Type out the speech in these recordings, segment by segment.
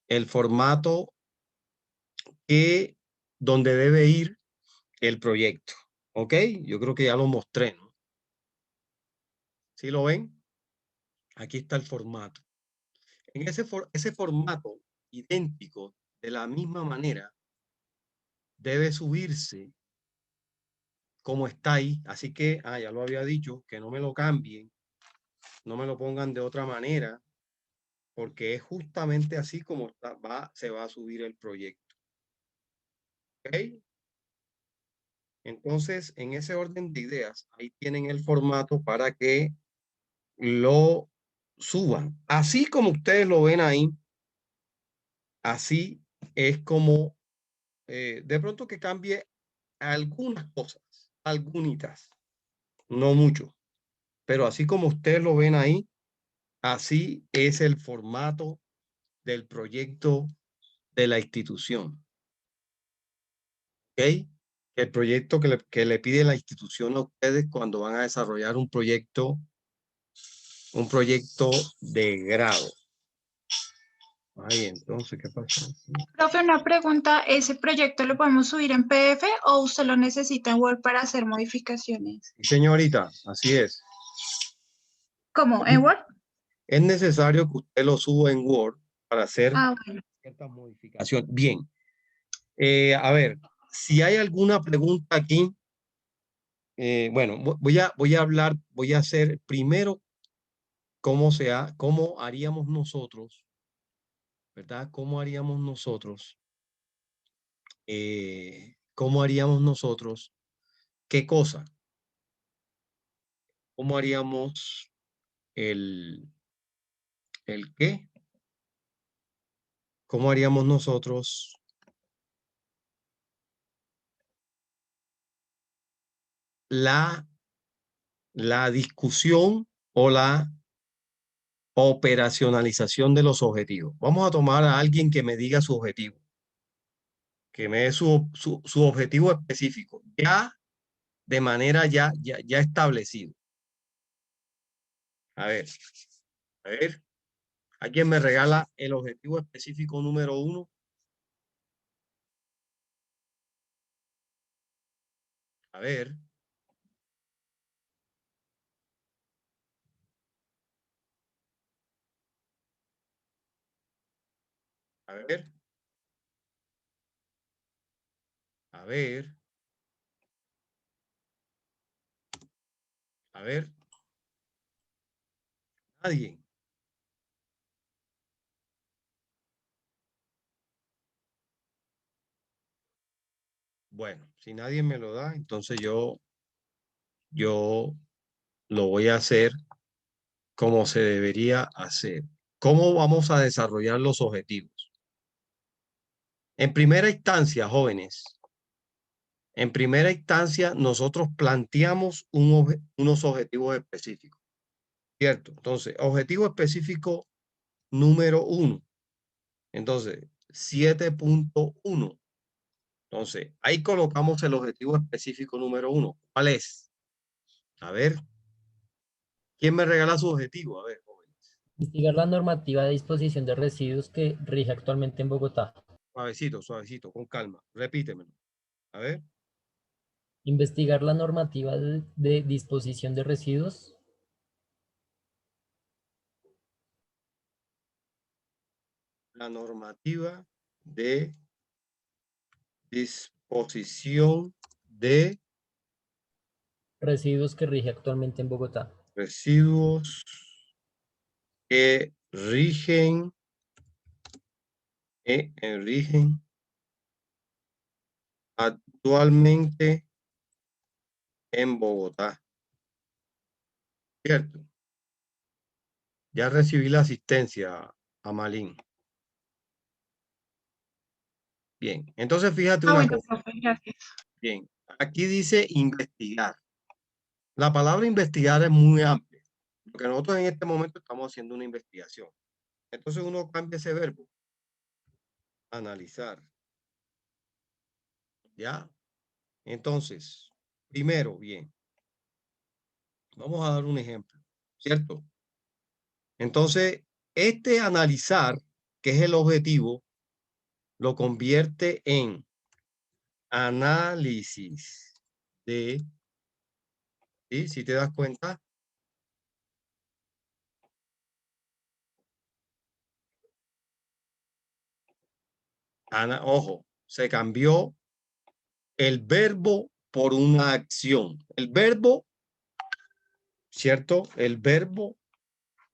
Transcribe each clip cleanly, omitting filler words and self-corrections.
el formato que donde debe ir el proyecto. ¿Ok? Yo creo que ya lo mostré, ¿no? ¿Sí lo ven? Aquí está el formato. En ese formato idéntico, de la misma manera, debe subirse como está ahí. Así que, ya lo había dicho, que no me lo cambien, no me lo pongan de otra manera, porque es justamente así como se va a subir el proyecto. ¿Ok? Entonces, en ese orden de ideas, ahí tienen el formato para que lo suban. Así como ustedes lo ven ahí, así es como de pronto que cambie algunas cosas, algunitas, no mucho, pero así como ustedes lo ven ahí, así es el formato del proyecto de la institución. ¿Ok? El proyecto que le pide la institución a ustedes cuando van a desarrollar un proyecto de grado. Ay, entonces, ¿qué pasa? Profe, una pregunta, ¿ese proyecto lo podemos subir en PDF o usted lo necesita en Word para hacer modificaciones? Sí, señorita, así es. ¿Cómo? ¿En Word? Es necesario que usted lo suba en Word para hacer Bueno. ciertas modificaciones. Bien. A ver, si hay alguna pregunta aquí, bueno, voy a hablar, voy a hacer primero cómo haríamos nosotros, ¿verdad? ¿Cómo haríamos nosotros? ¿Cómo haríamos nosotros? ¿Qué cosa? ¿Cómo haríamos el qué? ¿Cómo haríamos nosotros la discusión o la operacionalización de los objetivos? Vamos a tomar a alguien que me diga su objetivo, que me dé su objetivo específico, ya de manera ya establecido. A ver, ¿alguien me regala el objetivo específico número 1? A ver. A ver. A ver. A ver. Nadie. Bueno, si nadie me lo da, entonces yo lo voy a hacer como se debería hacer. ¿Cómo vamos a desarrollar los objetivos? En primera instancia, jóvenes, en primera instancia nosotros planteamos unos objetivos específicos, ¿cierto? Entonces, objetivo específico número 1. Entonces, 7.1. Entonces, ahí colocamos el objetivo específico número 1. ¿Cuál es? A ver, ¿quién me regala su objetivo? A ver, jóvenes. Investigar la normativa de disposición de residuos que rige actualmente en Bogotá. Suavecito, suavecito, con calma. Repítemelo. A ver. Investigar la normativa de disposición de residuos. La normativa de disposición de Residuos que rige actualmente en Bogotá. residuos que rigen actualmente en Bogotá. ¿Cierto? Ya recibí la asistencia, Amalín. Bien, entonces fíjate una Bueno, cosa. profe, gracias. Bien, aquí dice investigar. La palabra investigar es muy amplia, porque nosotros en este momento estamos haciendo una investigación. Entonces uno cambia ese verbo, analizar. ¿Ya? Entonces, primero, bien, vamos a dar un ejemplo, ¿cierto? Entonces, este analizar, que es el objetivo, lo convierte en análisis de, ¿sí? Si te das cuenta, ojo, se cambió el verbo por una acción. El verbo, ¿cierto? El verbo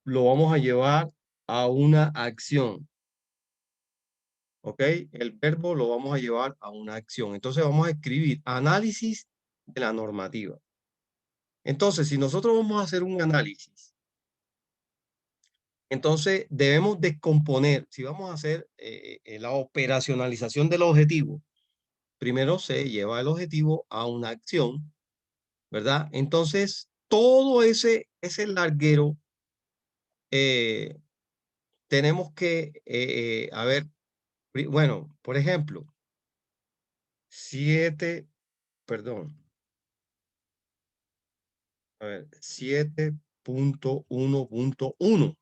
lo vamos a llevar a una acción. ¿Ok? El verbo lo vamos a llevar a una acción. Entonces vamos a escribir análisis de la normativa. Entonces, si nosotros vamos a hacer un análisis, entonces debemos descomponer, si vamos a hacer la operacionalización del objetivo, primero se lleva el objetivo a una acción, ¿verdad? Entonces, todo ese larguero tenemos que, a ver, bueno, por ejemplo, 7.1.1,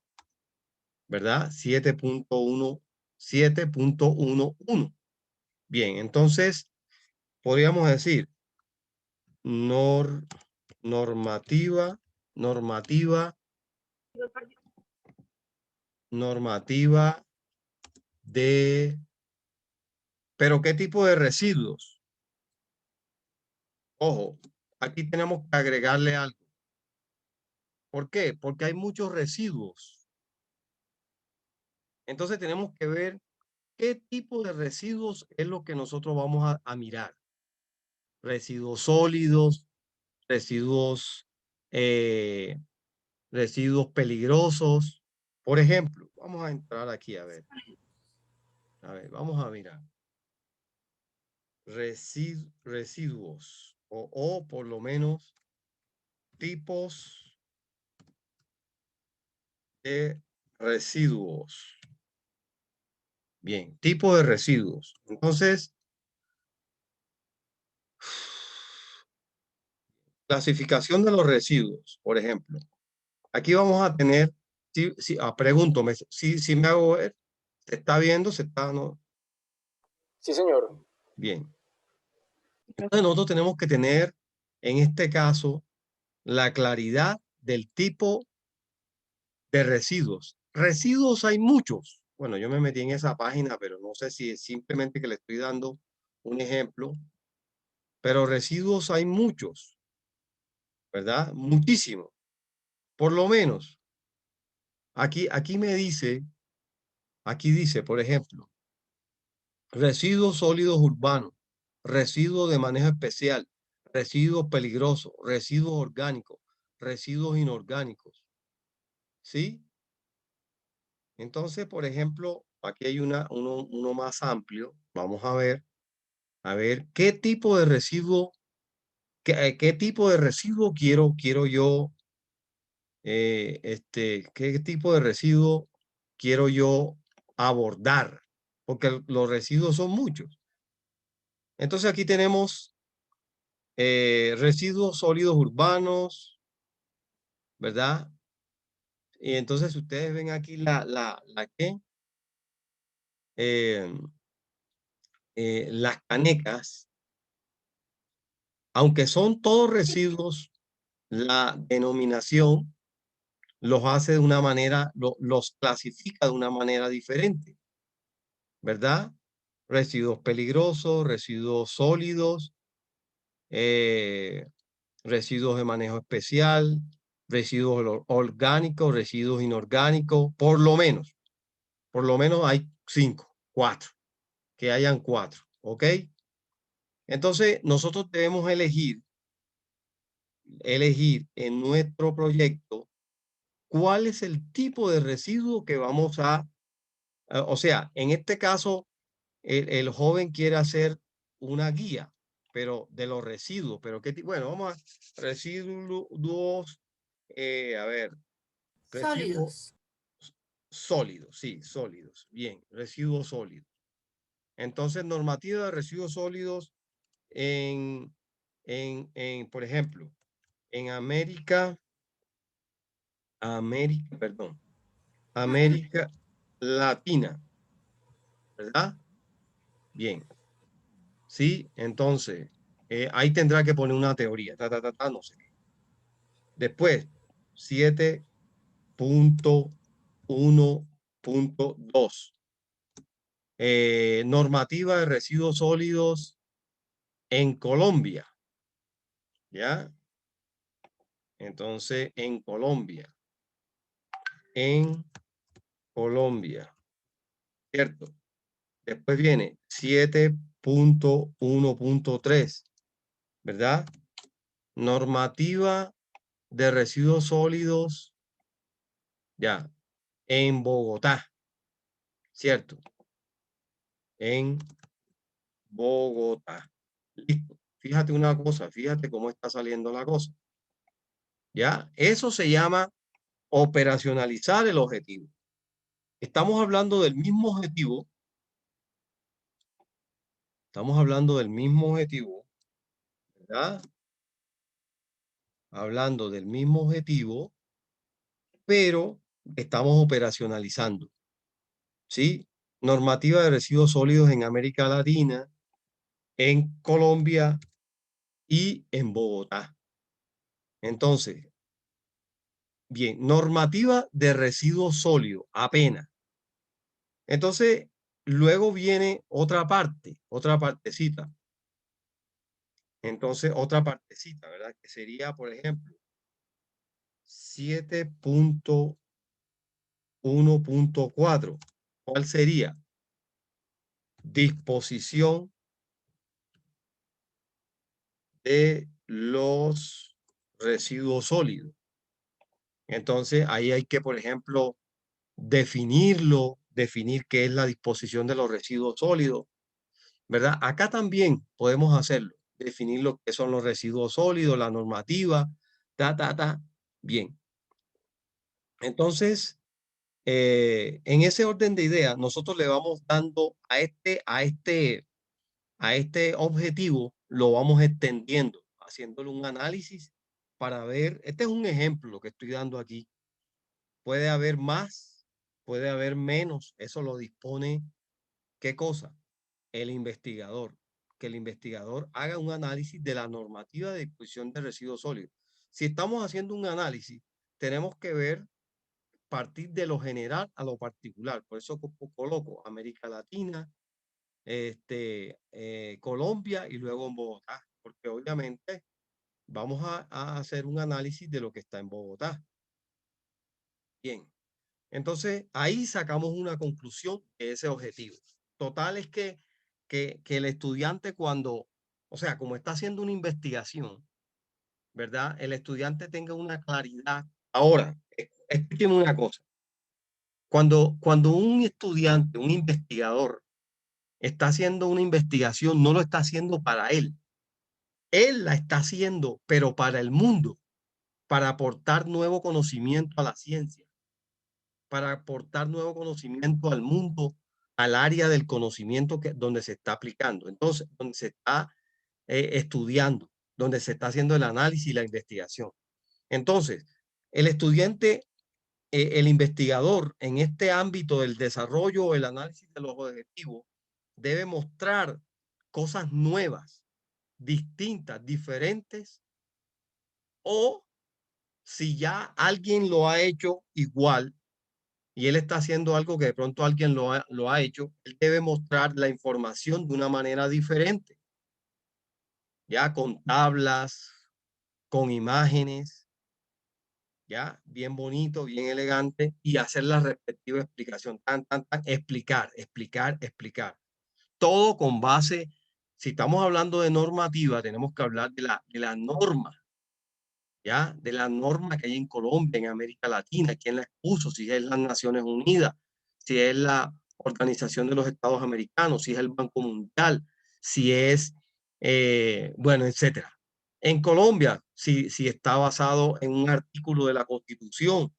¿verdad? 7.11. Bien, entonces podríamos decir normativa de, pero ¿qué tipo de residuos? Ojo, aquí tenemos que agregarle algo. ¿Por qué? Porque hay muchos residuos. Entonces tenemos que ver qué tipo de residuos es lo que nosotros vamos a mirar. Residuos sólidos, residuos, residuos peligrosos. Por ejemplo, vamos a entrar aquí a ver. A ver, vamos a mirar. Residuos o por lo menos tipos de residuos. Bien, tipo de residuos. Entonces, clasificación de los residuos, por ejemplo. Aquí vamos a tener, pregúntame, si me hago ver, ¿se está viendo? ¿Se está, no? Sí, señor. Bien. Entonces nosotros tenemos que tener, en este caso, la claridad del tipo de residuos. Residuos hay muchos. Bueno, yo me metí en esa página, pero no sé si es simplemente que le estoy dando un ejemplo. Pero residuos hay muchos, ¿verdad? Muchísimos. Por lo menos, aquí me dice, aquí dice, por ejemplo, residuos sólidos urbanos, residuos de manejo especial, residuos peligrosos, residuos orgánicos, residuos inorgánicos. ¿Sí? Entonces, por ejemplo, aquí hay uno más amplio. Vamos a ver qué tipo de residuo, qué tipo de residuo quiero yo, qué tipo de residuo quiero yo abordar, porque los residuos son muchos. Entonces aquí tenemos residuos sólidos urbanos, ¿verdad? Y entonces ustedes ven aquí la las canecas, aunque son todos residuos, la denominación los hace de una manera, los clasifica de una manera diferente, ¿verdad? Residuos peligrosos, residuos sólidos, residuos de manejo especial, residuos orgánicos, residuos inorgánicos, por lo menos hay 4, que hayan 4, ¿ok? Entonces, nosotros debemos elegir en nuestro proyecto cuál es el tipo de residuo que vamos o sea, en este caso, el joven quiere hacer una guía, pero de los residuos, pero qué tipo, bueno, vamos a residuos, a ver, residuos sólidos, sí, sólidos, bien, residuos sólidos. Entonces, normativa de residuos sólidos por ejemplo, en América, perdón, América Latina, ¿verdad? Bien. Sí, entonces, ahí tendrá que poner una teoría, no sé qué. Después, 7.1.2. Normativa de residuos sólidos en Colombia. ¿Ya? Entonces, en Colombia. En Colombia. ¿Cierto? Después viene 7.1.3. ¿Verdad? Normativa de residuos sólidos. Ya. En Bogotá. ¿Cierto? En Bogotá. Listo. Fíjate una cosa, fíjate cómo está saliendo la cosa. ¿Ya? Eso se llama operacionalizar el objetivo. Estamos hablando del mismo objetivo. Estamos hablando del mismo objetivo, ¿verdad? Hablando del mismo objetivo, pero estamos operacionalizando. ¿Sí? Normativa de residuos sólidos en América Latina, en Colombia y en Bogotá. Entonces, bien, normativa de residuos sólidos, apenas. Entonces, luego viene otra partecita. Entonces, otra partecita, ¿verdad? Que sería, por ejemplo, 7.1.4. ¿Cuál sería? Disposición de los residuos sólidos. Entonces, ahí hay que, por ejemplo, definir qué es la disposición de los residuos sólidos, ¿verdad? Acá también podemos hacerlo, definir lo que son los residuos sólidos, la normativa, bien. Entonces, en ese orden de ideas, nosotros le vamos dando a este objetivo, lo vamos extendiendo, haciéndole un análisis para ver, este es un ejemplo que estoy dando aquí. Puede haber más, puede haber menos, eso lo dispone, ¿qué cosa? El investigador, que el investigador haga un análisis de la normativa de disposición de residuos sólidos. Si estamos haciendo un análisis, tenemos que ver partir de lo general a lo particular. Por eso coloco América Latina, Colombia y luego en Bogotá, porque obviamente vamos a hacer un análisis de lo que está en Bogotá. Bien, entonces ahí sacamos una conclusión de ese objetivo. Total es que el estudiante cuando, o sea, como está haciendo una investigación, ¿verdad? El estudiante tenga una claridad. Ahora, escúcheme una cosa. Cuando un estudiante, un investigador, está haciendo una investigación, no lo está haciendo para él. Él la está haciendo, pero para el mundo, para aportar nuevo conocimiento a la ciencia, para aportar nuevo conocimiento al mundo, al área del conocimiento donde se está aplicando. Entonces, donde se está estudiando, donde se está haciendo el análisis y la investigación. Entonces, el estudiante, el investigador en este ámbito del desarrollo o el análisis de los objetivos debe mostrar cosas nuevas, distintas, diferentes, o si ya alguien lo ha hecho igual y él está haciendo algo que de pronto alguien lo ha hecho, él debe mostrar la información de una manera diferente, ya con tablas, con imágenes, ya bien bonito, bien elegante, y hacer la respectiva explicación, explicar. Todo con base, si estamos hablando de normativa, tenemos que hablar de la norma, ya, de la norma que hay en Colombia, en América Latina, quién la expuso, si es las Naciones Unidas, si es la Organización de los Estados Americanos, si es el Banco Mundial, si es, bueno, etcétera. En Colombia, si está basado en un artículo de la Constitución,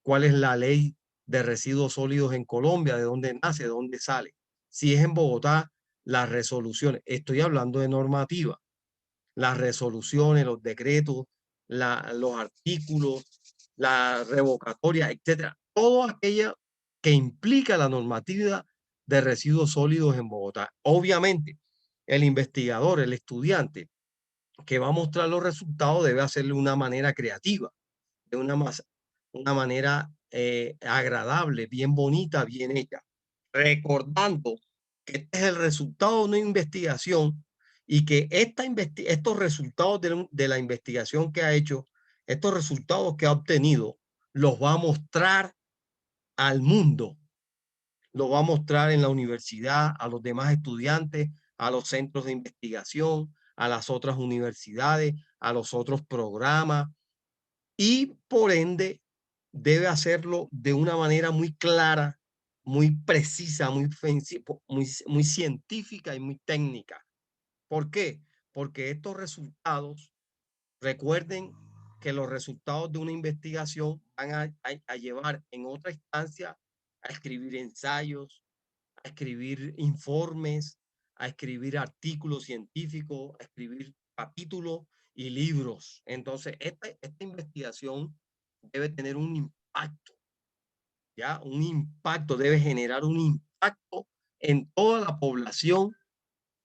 cuál es la ley de residuos sólidos en Colombia, de dónde nace, de dónde sale. Si es en Bogotá, las resoluciones. Estoy hablando de normativa. Las resoluciones, los decretos, los artículos, la revocatoria, etcétera. todo aquello que implica la normatividad de residuos sólidos en Bogotá. Obviamente, el investigador, el estudiante que va a mostrar los resultados debe hacerlo de una manera creativa, de una manera agradable, bien bonita, bien hecha, recordando que este es el resultado de una investigación y que estos resultados de la investigación que ha hecho, estos resultados que ha obtenido, los va a mostrar al mundo, los va a mostrar en la universidad, a los demás estudiantes, a los centros de investigación, a las otras universidades, a los otros programas, y por ende debe hacerlo de una manera muy clara, muy precisa, muy científica y muy técnica. ¿Por qué? Porque estos resultados, recuerden que los resultados de una investigación van a llevar en otra instancia a escribir ensayos, a escribir informes, a escribir artículos científicos, a escribir capítulos y libros. Entonces, esta investigación debe tener un impacto, ¿ya? Un impacto, debe generar un impacto en toda la población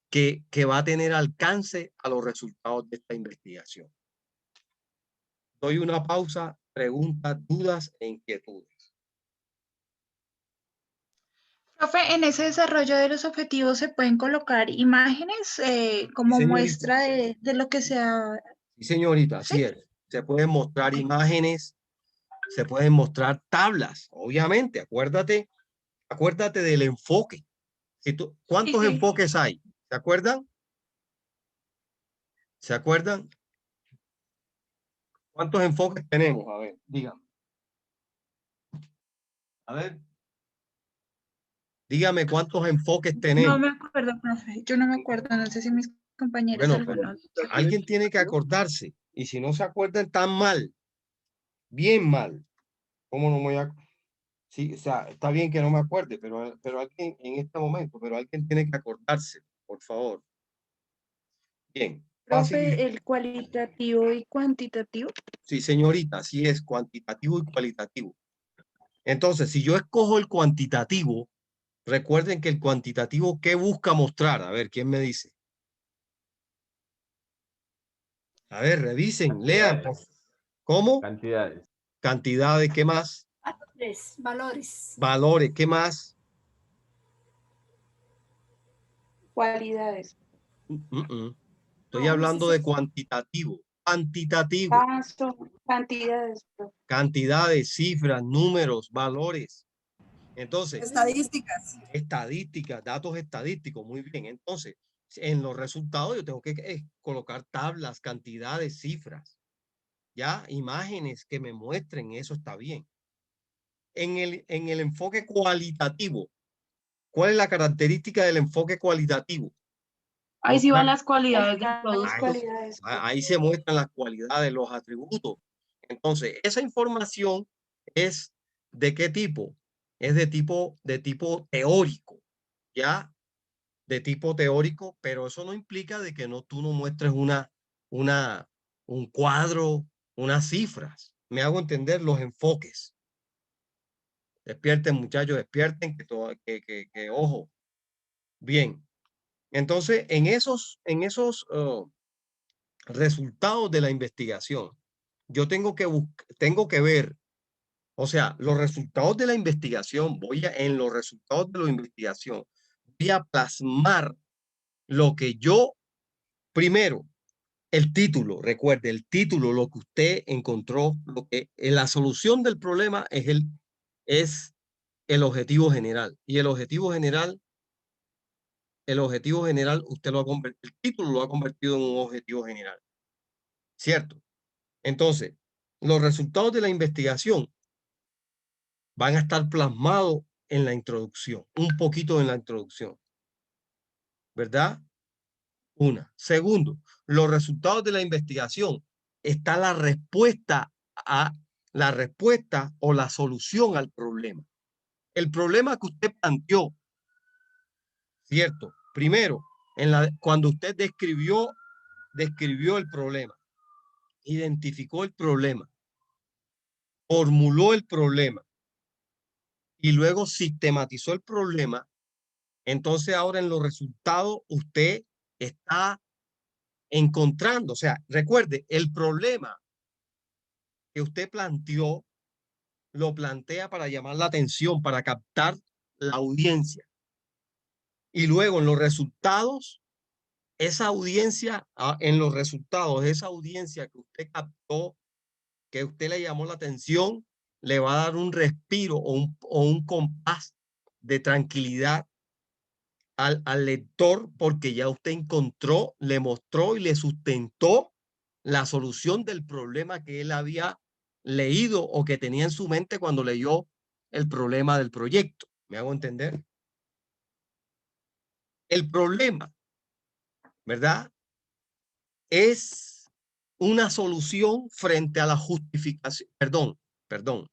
que va a tener alcance a los resultados de esta investigación. Doy una pausa, preguntas, dudas e inquietudes. Profe, en ese desarrollo de los objetivos se pueden colocar imágenes como Sí, muestra de lo que sea. sí, señorita, ¿Sí? así es. Se pueden mostrar imágenes, se pueden mostrar tablas, obviamente. Acuérdate del enfoque. Sí, ¿Cuántos sí. enfoques hay? ¿Se acuerdan? ¿Se acuerdan? ¿Cuántos enfoques tenemos? A ver, dígame. A ver. Dígame cuántos enfoques No tenemos. me acuerdo, profe. Yo no me acuerdo. No sé si mis compañeros Bueno, pero algunos. alguien tiene que acordarse. Y si no se acuerdan, tan mal. Bien mal. ¿Cómo no me voy a...? Sí, o sea, está bien que no me acuerde, pero alguien en este momento, pero alguien tiene que acordarse, por favor. Bien, fácil. Profe, el cualitativo y cuantitativo. Sí, señorita, así es, cuantitativo y cualitativo. Entonces, si yo escojo el cuantitativo, recuerden que el cuantitativo, ¿qué busca mostrar? A ver, ¿quién me dice? A ver, revisen, lean. ¿Cómo? Cantidades. Cantidades, ¿qué más? Valores. Valores, ¿qué más? Cualidades. Estoy hablando de cuantitativo. Cuantitativo. Ah, son cantidades. Cantidades, cifras, números, valores. Entonces, Estadísticas. estadísticas, datos estadísticos, muy bien. Entonces, en los resultados yo tengo que colocar tablas, cantidades, cifras, ya, imágenes que me muestren, eso está bien. En el enfoque cualitativo, ¿cuál es la característica del enfoque cualitativo? Ahí sí van Mostrar- las cualidades del Ahí, producto. ahí se muestran las cualidades, los atributos. Entonces, esa información es ¿de qué tipo? Es de tipo teórico, ¿ya? De tipo teórico, pero eso no implica de que tú no muestres un cuadro, unas cifras. Me hago entender los enfoques. Despierten, muchachos, despierten, que ojo. Bien. Entonces, en esos resultados de la investigación, yo tengo que ver, o sea, los resultados de la investigación, en los resultados de la investigación, voy a plasmar lo que yo, primero, el título, recuerde, el título, lo que usted encontró, lo que la solución del problema es el objetivo general. Y el objetivo general, usted lo ha convertido, el título lo ha convertido en un objetivo general. ¿Cierto? Entonces, los resultados de la investigación van a estar plasmados en la introducción, un poquito en la introducción, ¿verdad? Una. Segundo, los resultados de la investigación está la respuesta o la solución al problema. El problema que usted planteó, ¿cierto? Primero, cuando usted describió el problema, identificó el problema, formuló el problema, y luego sistematizó el problema, entonces ahora en los resultados usted está encontrando, o sea, recuerde, el problema que usted planteó, lo plantea para llamar la atención, para captar la audiencia. Y luego en los resultados, esa audiencia, en los resultados, esa audiencia que usted captó, que usted le llamó la atención, le va a dar un respiro o un compás de tranquilidad al lector, porque ya usted encontró, le mostró y le sustentó la solución del problema que él había leído o que tenía en su mente cuando leyó el problema del proyecto. ¿Me hago entender? El problema, ¿verdad? Es una solución frente a la justificación. Perdón.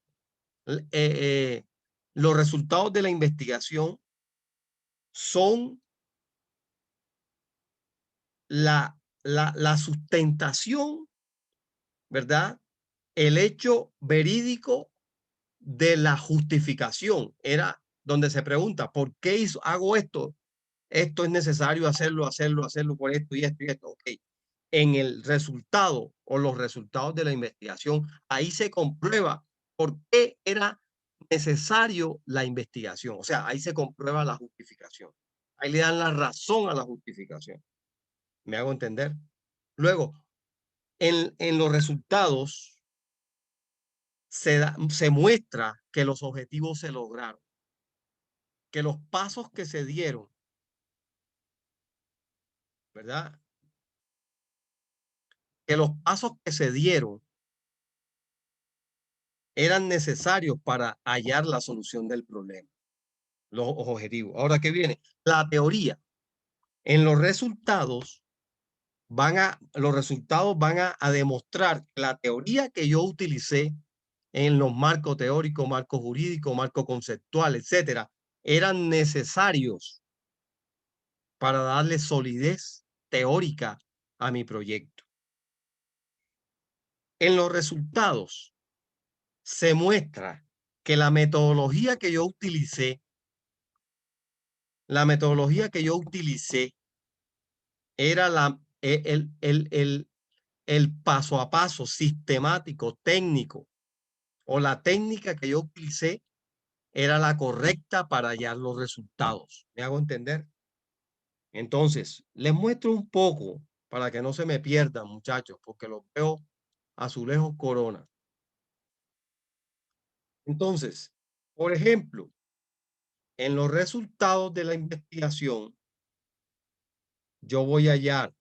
Los resultados de la investigación son la sustentación, ¿verdad? El hecho verídico de la justificación. Era donde se pregunta, ¿por qué hago esto? Esto es necesario hacerlo por esto y esto y esto. Ok. En el resultado o los resultados de la investigación, ahí se comprueba por qué era necesario la investigación. O sea, ahí se comprueba la justificación. Ahí le dan la razón a la justificación. ¿Me hago entender? Luego, en los resultados se muestra que los objetivos se lograron, que los pasos que se dieron, ¿verdad? Que los pasos que se dieron eran necesarios para hallar la solución del problema, los objetivos. Ahora, ¿qué viene? La teoría. En los resultados los resultados van a demostrar que la teoría que yo utilicé en los marcos teóricos, marcos jurídicos, marcos conceptual, etcétera, eran necesarios para darle solidez teórica a mi proyecto. En los resultados se muestra que la metodología que yo utilicé era el paso a paso sistemático, técnico, o la técnica que yo utilicé era la correcta para hallar los resultados. ¿Me hago entender? Entonces, les muestro un poco para que no se me pierdan, muchachos, porque los veo azulejos corona. Entonces, por ejemplo, en los resultados de la investigación, yo voy a hallar,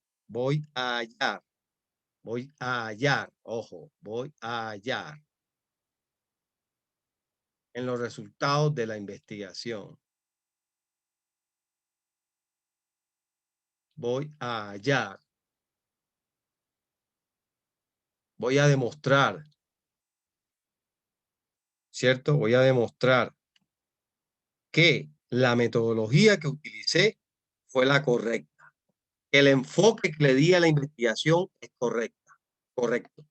ojo, voy a hallar en los resultados de la investigación. Voy a hallar, voy a demostrar, ¿cierto? Voy a demostrar que la metodología que utilicé fue la correcta. El enfoque que le di a la investigación es correcto.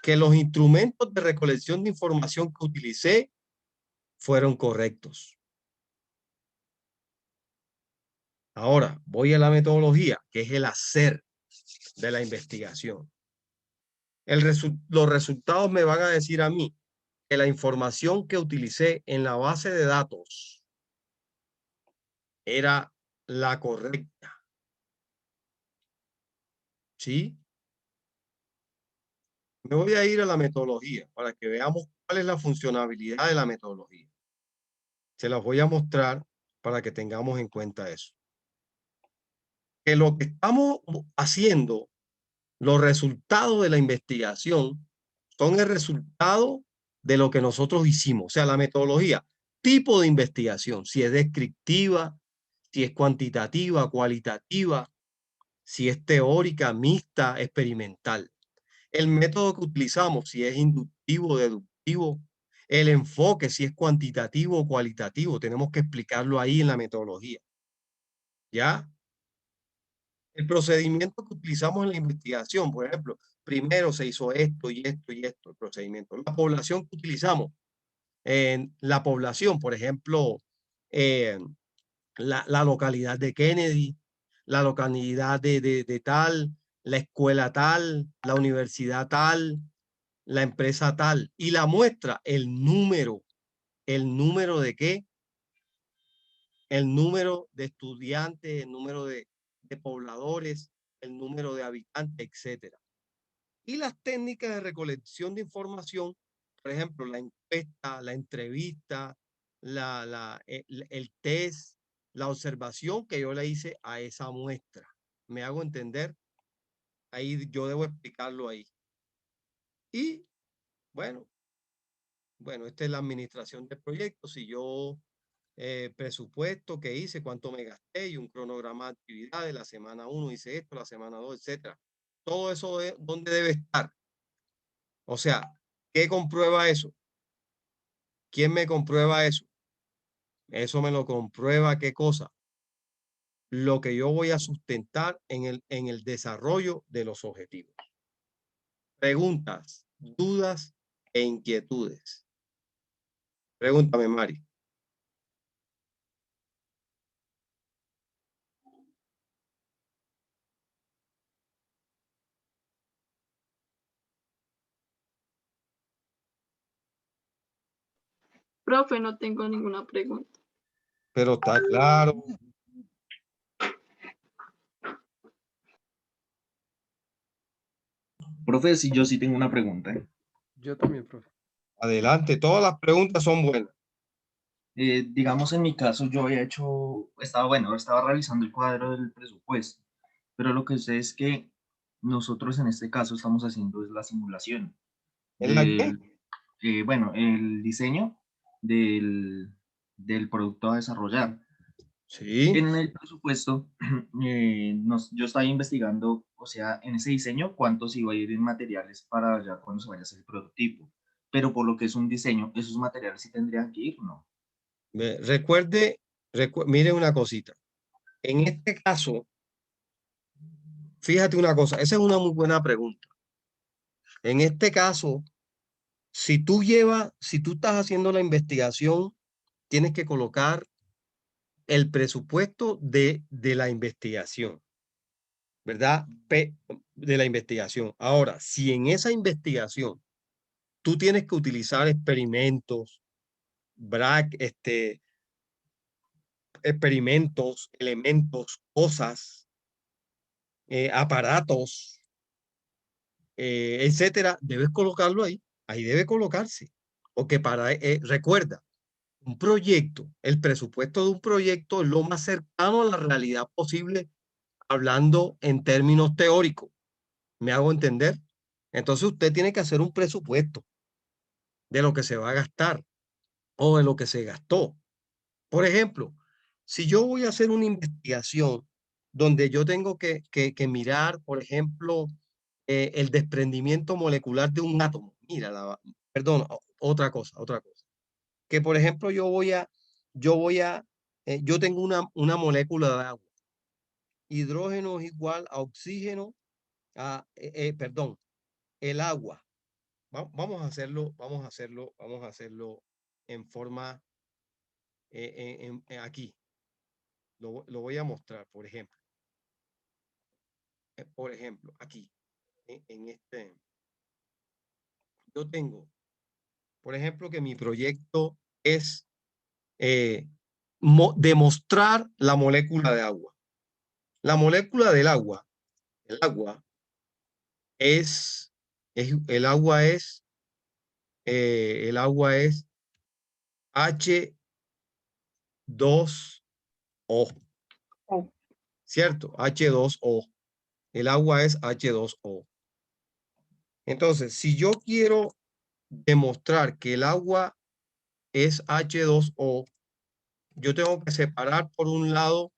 Que los instrumentos de recolección de información que utilicé fueron correctos. Ahora voy a la metodología, que es el hacer de la investigación. Los resultados me van a decir a mí que la información que utilicé en la base de datos era la correcta. ¿Sí? Me voy a ir a la metodología para que veamos cuál es la funcionalidad de la metodología. Se las voy a mostrar para que tengamos en cuenta eso. Que lo que estamos haciendo, los resultados de la investigación, son el resultado de lo que nosotros hicimos. O sea, la metodología, tipo de investigación, si es descriptiva, si es cuantitativa, cualitativa, si es teórica, mixta, experimental. El método que utilizamos, si es inductivo, deductivo, el enfoque, si es cuantitativo o cualitativo, tenemos que explicarlo ahí en la metodología. ¿Ya? El procedimiento que utilizamos en la investigación, por ejemplo, primero se hizo esto y esto y esto, el procedimiento. La población que utilizamos, la población, por ejemplo, la localidad de Kennedy, la localidad de tal, la escuela tal, la universidad tal, la empresa tal, y la muestra, ¿el número de qué? El número de estudiantes, el número de pobladores, el número de habitantes, etcétera. Y las técnicas de recolección de información, por ejemplo, la encuesta, la entrevista, el test, la observación que yo le hice a esa muestra. ¿Me hago entender? Ahí yo debo explicarlo ahí. Y bueno, esta es la administración del proyecto. Si yo presupuesto que hice, cuánto me gasté y un cronograma de actividades, la semana 1 hice esto, la semana 2, etcétera. Todo eso, ¿dónde debe estar? O sea, ¿qué comprueba eso? ¿Quién me comprueba eso? Eso me lo comprueba, ¿qué cosa? Lo que yo voy a sustentar en el desarrollo de los objetivos. Preguntas, dudas e inquietudes. Pregúntame, Mari. Profe, no tengo ninguna pregunta. Pero está claro. Profe, sí, yo sí tengo una pregunta. Yo también, profe. Adelante, todas las preguntas son buenas. Digamos, en mi caso, yo había estaba realizando el cuadro del presupuesto, pero lo que sé es que nosotros en este caso estamos haciendo es la simulación ¿En la qué? el diseño del producto a desarrollar. Sí. En el presupuesto, yo estaba investigando, o sea, en ese diseño, cuántos iba a ir en materiales para ya cuando se vaya a hacer el prototipo. Pero por lo que es un diseño, esos materiales sí tendrían que ir, ¿no? Mire una cosita. En este caso, fíjate una cosa, esa es una muy buena pregunta. En este caso, si tú estás haciendo la investigación, tienes que colocar el presupuesto de la investigación, ¿verdad? De la investigación. Ahora, si en esa investigación tú tienes que utilizar experimentos, experimentos, elementos, cosas, aparatos, etcétera, debes colocarlo ahí. Ahí debe colocarse. Porque recuerda, un proyecto, el presupuesto de un proyecto es lo más cercano a la realidad posible, hablando en términos teóricos. ¿Me hago entender? Entonces usted tiene que hacer un presupuesto de lo que se va a gastar o de lo que se gastó. Por ejemplo, si yo voy a hacer una investigación donde yo tengo que mirar, por ejemplo, el desprendimiento molecular de un átomo. Mira, perdón, otra cosa. Que por ejemplo yo tengo una molécula de agua. Hidrógeno es igual a oxígeno, perdón, el agua. Vamos a hacerlo en forma, aquí. Lo voy a mostrar, por ejemplo. Aquí, en este, yo tengo, por ejemplo, que mi proyecto es demostrar la molécula de agua. La molécula del agua, el agua el agua es H2O, ¿cierto? H2O. El agua es H2O. Entonces, si yo quiero demostrar que el agua es H2O, yo tengo que separar por un lado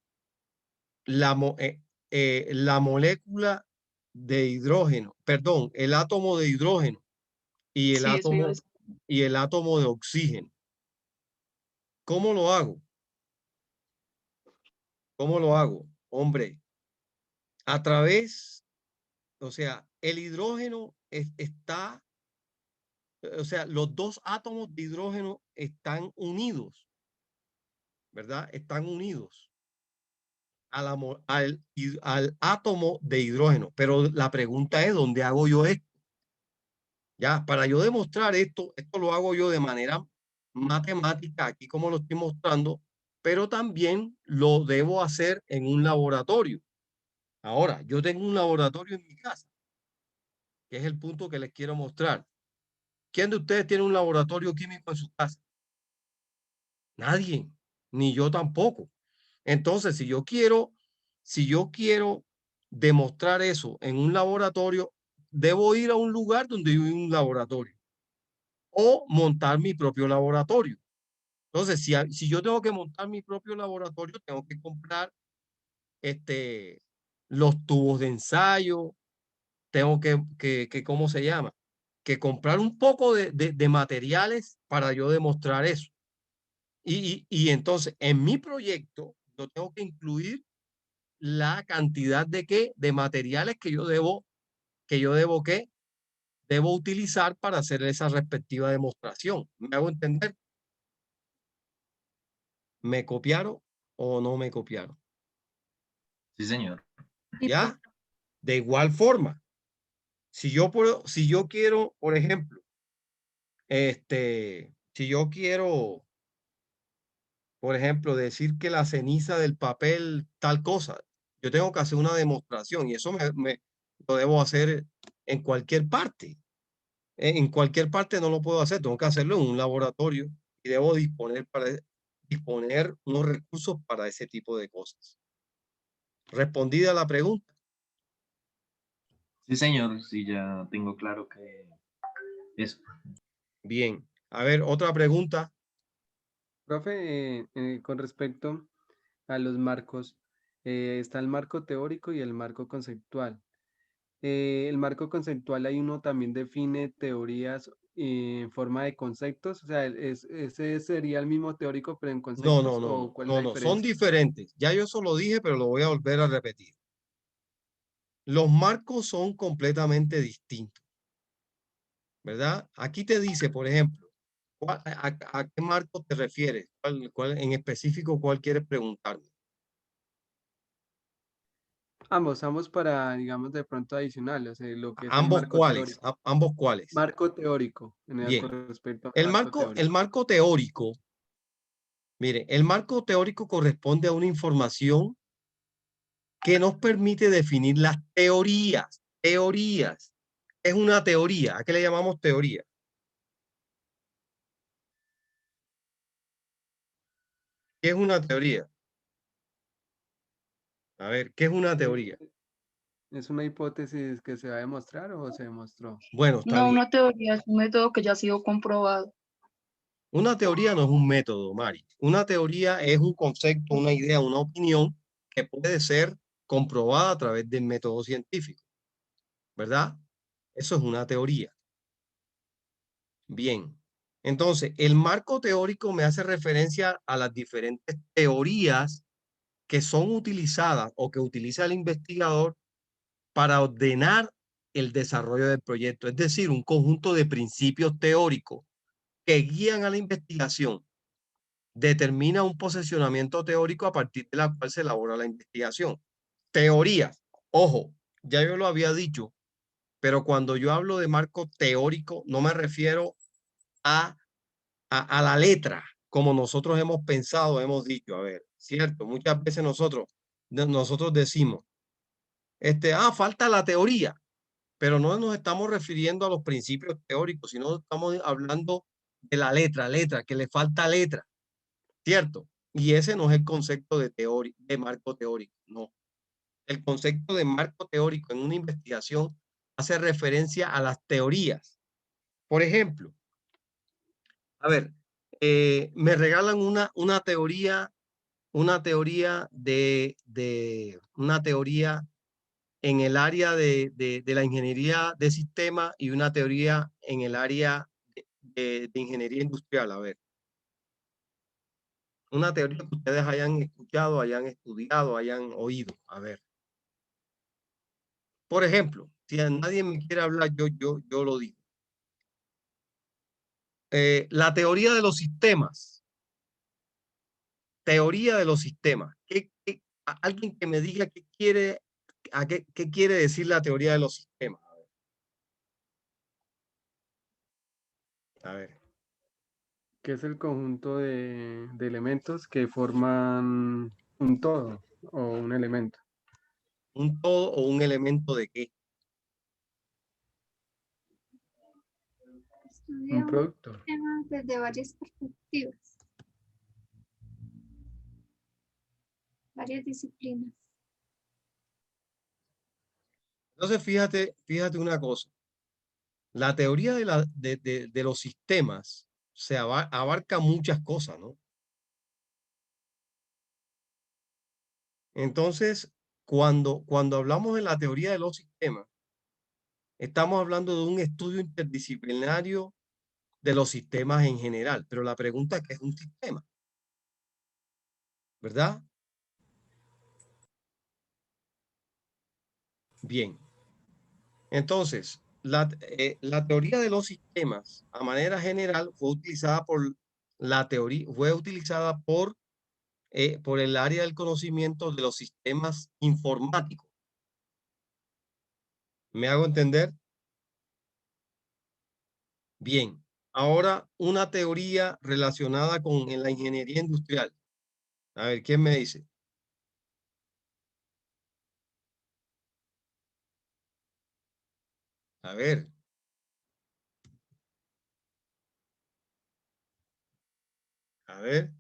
la molécula de hidrógeno, perdón, el átomo de hidrógeno y Sí, eso iba a decir. el átomo de oxígeno. ¿Cómo lo hago? ¿Cómo lo hago? Hombre, a través, o sea, el hidrógeno está o sea, los dos átomos de hidrógeno están unidos, ¿verdad? Están unidos al átomo de hidrógeno. Pero la pregunta es, ¿dónde hago yo esto? Ya, para yo demostrar esto lo hago yo de manera matemática, aquí como lo estoy mostrando, pero también lo debo hacer en un laboratorio. Ahora, yo tengo un laboratorio en mi casa, que es el punto que les quiero mostrar. ¿Quién de ustedes tiene un laboratorio químico en su casa? Nadie, ni yo tampoco. Entonces, si yo quiero demostrar eso en un laboratorio, debo ir a un lugar donde hay un laboratorio o montar mi propio laboratorio. Entonces, si yo tengo que montar mi propio laboratorio, tengo que comprar los tubos de ensayo, tengo ¿cómo se llama? Que comprar un poco de materiales para yo demostrar eso. Y entonces, en mi proyecto, yo tengo que incluir la cantidad de materiales que yo debo, debo utilizar para hacer esa respectiva demostración. ¿Me hago entender? ¿Me copiaron o no me copiaron? Sí, señor. ¿Ya? De igual forma, si yo quiero, por ejemplo, si yo quiero, por ejemplo, decir que la ceniza del papel tal cosa, yo tengo que hacer una demostración y eso lo debo hacer en cualquier parte. En cualquier parte no lo puedo hacer, tengo que hacerlo en un laboratorio y debo disponer unos recursos para ese tipo de cosas. Respondida la pregunta. Sí, señor. Sí, ya tengo claro que eso. Bien. A ver, otra pregunta. Profe, con respecto a los marcos, está el marco teórico y el marco conceptual. El marco conceptual, ahí uno también define teorías en forma de conceptos, o sea, ¿ese sería el mismo teórico pero en No, no, conceptos no, no, o cuál es no, la no, son diferencia? diferentes. Ya yo eso lo dije, pero lo voy a volver a repetir. Los marcos son completamente distintos, ¿verdad? Aquí te dice, por ejemplo, ¿a qué marco te refieres? En específico, ¿cuál quieres preguntarme? Ambos para, digamos, de pronto adicionales, lo que es el ¿Ambos marco cuáles? teórico. ¿Ambos cuáles? Marco teórico, Bien. con respecto al El marco marco, el teórico. marco teórico, mire, el marco teórico corresponde a una información que nos permite definir las teorías. Teorías. Es una teoría. ¿A qué le llamamos teoría? ¿Qué es una teoría? A ver, ¿qué es una Eh, teoría? ¿Es una hipótesis que se va a demostrar o se demostró? Bueno, está No, bien. una teoría es un método que ya ha sido comprobado. Una teoría no es un método, Mari. Una teoría es un concepto, una idea, una opinión que puede ser comprobada a través del método científico, ¿verdad? Eso es una teoría. Bien. Entonces, el marco teórico me hace referencia a las diferentes teorías que son utilizadas o que utiliza el investigador para ordenar el desarrollo del proyecto, es decir, un conjunto de principios teóricos que guían a la investigación, determina un posicionamiento teórico a partir de la cual se elabora la investigación. Teorías, ojo, ya yo lo había dicho, pero cuando yo hablo de marco teórico, no me refiero a la letra, como nosotros hemos pensado, hemos dicho, a ver, cierto, muchas veces nosotros decimos, falta la teoría, pero no nos estamos refiriendo a los principios teóricos, sino estamos hablando de la letra, que le falta letra, ¿cierto? Y ese no es el concepto de teoría, de marco teórico, no. El concepto de marco teórico en una investigación hace referencia a las teorías. Por ejemplo, a ver, me regalan una teoría una teoría en el área de la ingeniería de sistemas y una teoría en el área de ingeniería industrial. A ver, una teoría que ustedes hayan escuchado, hayan estudiado, hayan oído. A ver, por ejemplo, si a nadie me quiere hablar, yo lo digo. la teoría de los sistemas. Teoría de los sistemas. Alguien que me diga qué quiere decir la teoría de los sistemas. A ver. Que es el conjunto de elementos que forman un todo o un elemento. ¿Un todo o un elemento de qué? Estudia Un un producto. tema desde varias perspectivas, varias disciplinas. Entonces, fíjate una cosa. La teoría de los sistemas abarca muchas cosas, ¿no? Entonces, cuando hablamos de la teoría de los sistemas, estamos hablando de un estudio interdisciplinario de los sistemas en general. Pero la pregunta es, ¿qué es un sistema? ¿Verdad? Bien. Entonces, la teoría de los sistemas, a manera general, fue utilizada por por el área del conocimiento de los sistemas informáticos. ¿Me hago entender? Bien. Ahora, una teoría relacionada con la ingeniería industrial. A ver, ¿quién me dice? A ver. A ver.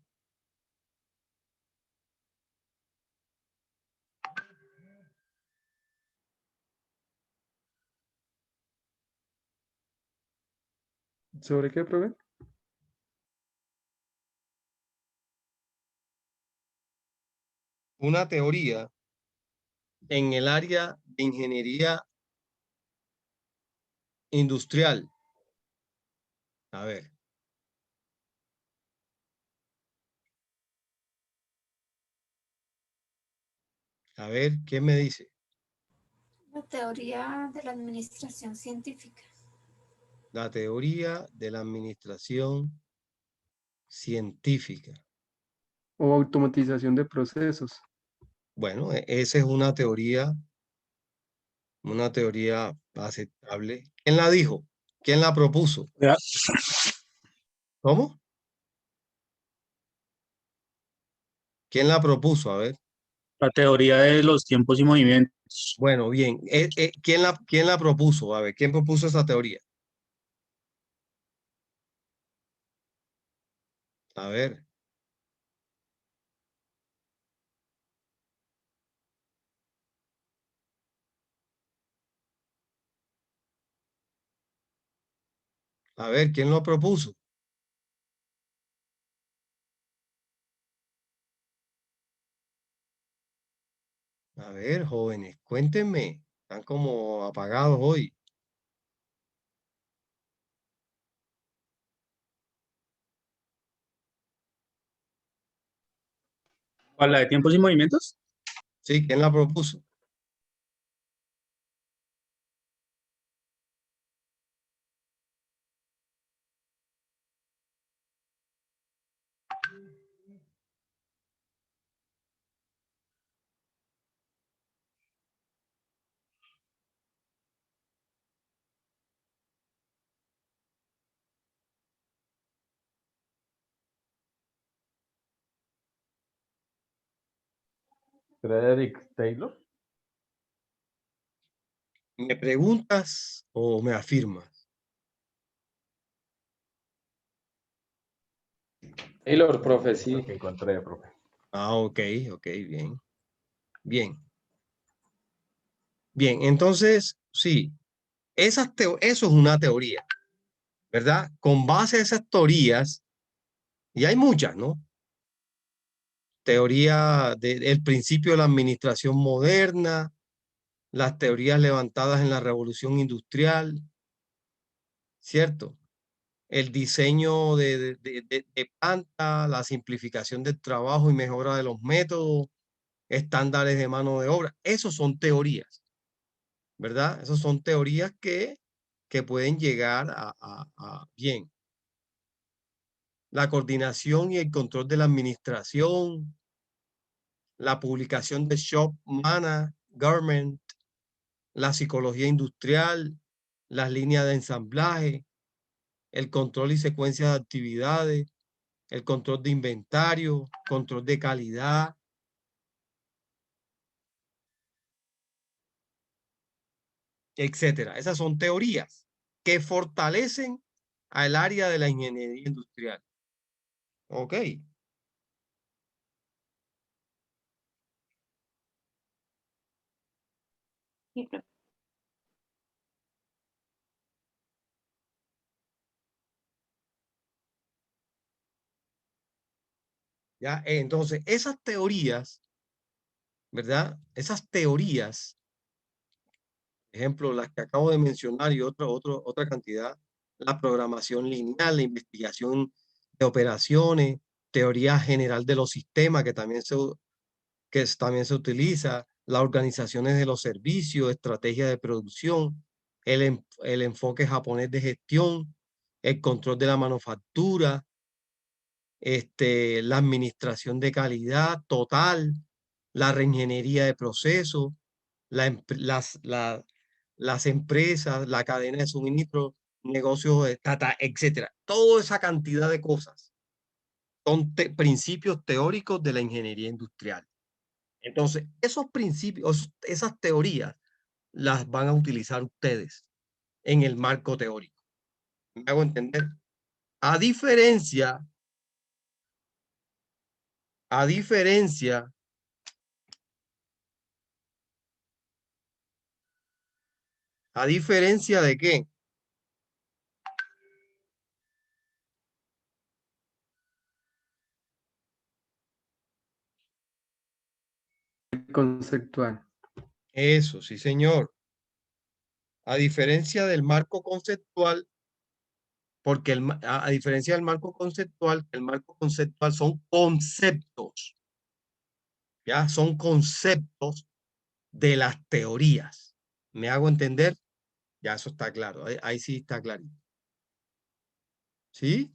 ¿Sobre qué, profe? Una teoría en el área de ingeniería industrial. A ver. A ver, ¿quién me dice? La teoría de la administración científica. La teoría de la administración científica. O automatización de procesos. Bueno, esa es una teoría aceptable. ¿Quién la dijo? ¿Quién la propuso? Ya. ¿Cómo? ¿Quién la propuso? A ver. La teoría de los tiempos y movimientos. Bueno, bien. ¿Quién la propuso? A ver, ¿quién propuso esa teoría? A ver. A ver, ¿quién lo propuso? A ver, jóvenes, cuéntenme. Están como apagados hoy. ¿Cuál, la de tiempos y movimientos? Sí, ¿quién la propuso? Frederick Taylor. ¿Me preguntas o me afirmas? Taylor, profe, sí. Que encontré, profe. Ah, ok, bien. Bien. Bien, entonces, sí, eso es una teoría, ¿verdad? Con base a esas teorías, y hay muchas, ¿no? Teoría del principio de la administración moderna, las teorías levantadas en la Revolución Industrial, ¿cierto? El diseño de planta, la simplificación del trabajo y mejora de los métodos, estándares de mano de obra. Esos son teorías, ¿verdad? Esas son teorías que pueden llegar bien. la coordinación y el control de la administración, la publicación de Shop Management, la psicología industrial, las líneas de ensamblaje, el control y secuencia de actividades, el control de inventario, control de calidad, etcétera. Esas son teorías que fortalecen al área de la ingeniería industrial. Ok. Sí, profe. ¿Ya? Entonces, esas teorías, ¿verdad? Esas teorías, ejemplo, las que acabo de mencionar y otra cantidad, la programación lineal, la investigación de operaciones, teoría general de los sistemas también se utiliza, las organizaciones de los servicios, estrategia de producción, el enfoque japonés de gestión, el control de la manufactura, la administración de calidad total, la reingeniería de procesos, las empresas, la cadena de suministro, negocios de data, etcétera. Toda esa cantidad de cosas son principios teóricos de la ingeniería industrial. Entonces, esos principios, esas teorías, las van a utilizar ustedes en el marco teórico. ¿Me hago entender? A diferencia de qué? Conceptual. Eso, sí, señor. A diferencia del marco conceptual, porque a diferencia del marco conceptual, el marco conceptual son conceptos, ya son conceptos de las teorías. ¿Me hago entender? Ya eso está claro, ahí sí está clarito. ¿Sí?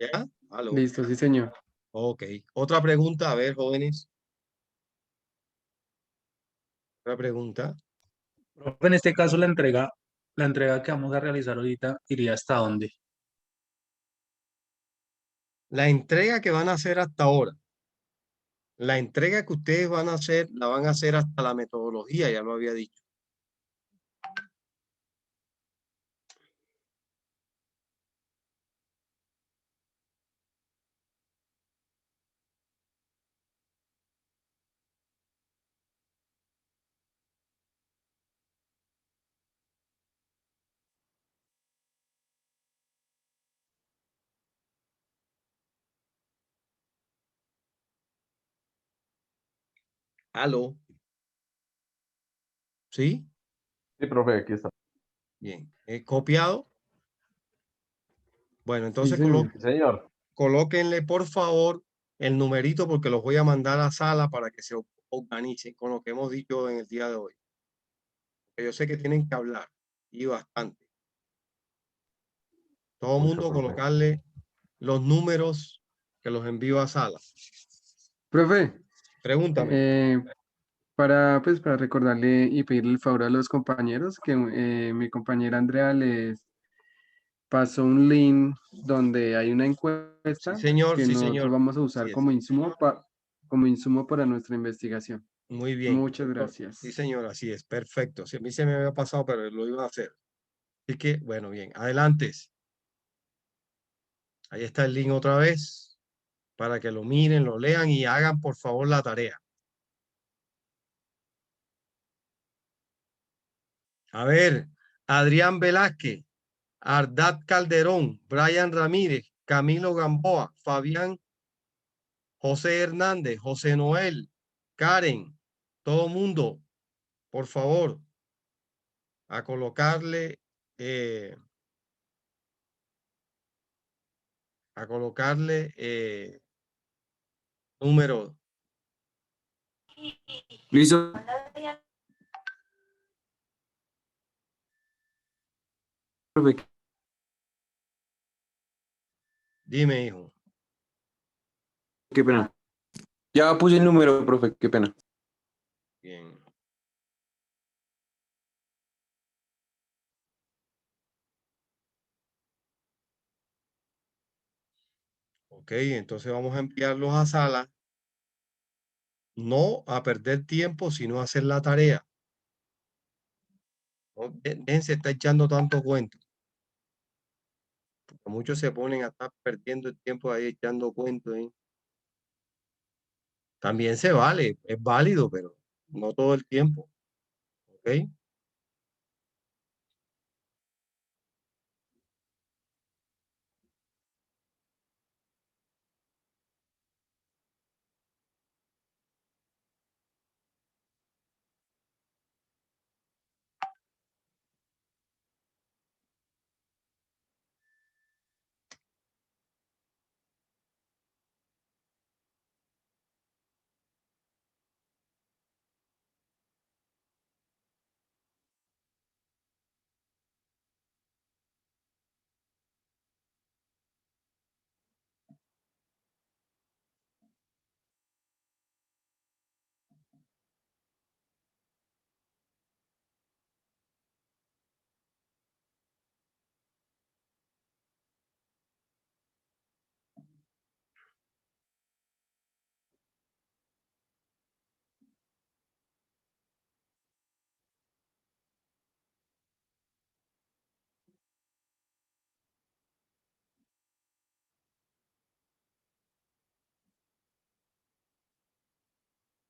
¿Ya? ¿Aló? Listo, sí, señor. Ok. Otra pregunta, a ver, jóvenes. Otra pregunta. Profe, en este caso, la entrega que vamos a realizar ahorita iría hasta dónde. La entrega que van a hacer hasta ahora, la entrega que ustedes van a hacer, la van a hacer hasta la metodología, ya lo había dicho. ¿Aló? ¿Sí? Sí, profe, aquí está. Bien. ¿Copiado? Bueno, Sí, entonces señor. Sí, señor. colóquenle por favor el numerito porque los voy a mandar a sala para que se organicen con lo que hemos dicho en el día de hoy. Yo sé que tienen que hablar y bastante. Todo el Mucho, mundo profe. colocarle los números que los envío a sala. Profe, Pregúntame. pues, para recordarle y pedirle el favor a los compañeros que mi compañera Andrea les pasó un link donde hay una Sí, encuesta señor, que sí, nosotros señor. vamos a Así usar es. como insumo para nuestra investigación. Muy bien. Muchas gracias. Sí, señor, así es. Perfecto. Sí, a mí se me había pasado, pero lo iba a hacer. Así que, bueno, bien. Adelante. Ahí está el link otra vez para que lo miren, lo lean y hagan por favor la tarea. A ver, Adrián Velázquez, Ardad Calderón, Brian Ramírez, Camilo Gamboa, Fabián, José Hernández, José Noel, Karen, todo mundo, por favor, a colocarle, eh, número. Listo. Profe. Dime, hijo. Qué pena. Ya puse el número, profe, qué pena. Bien. Ok, entonces vamos a enviarlos a sala. No a perder tiempo, sino a hacer la tarea. No, déjense está echando tanto cuento. Porque muchos se ponen a estar perdiendo el tiempo ahí echando cuentos. También se vale, es válido, pero no todo el tiempo. ¿Ok?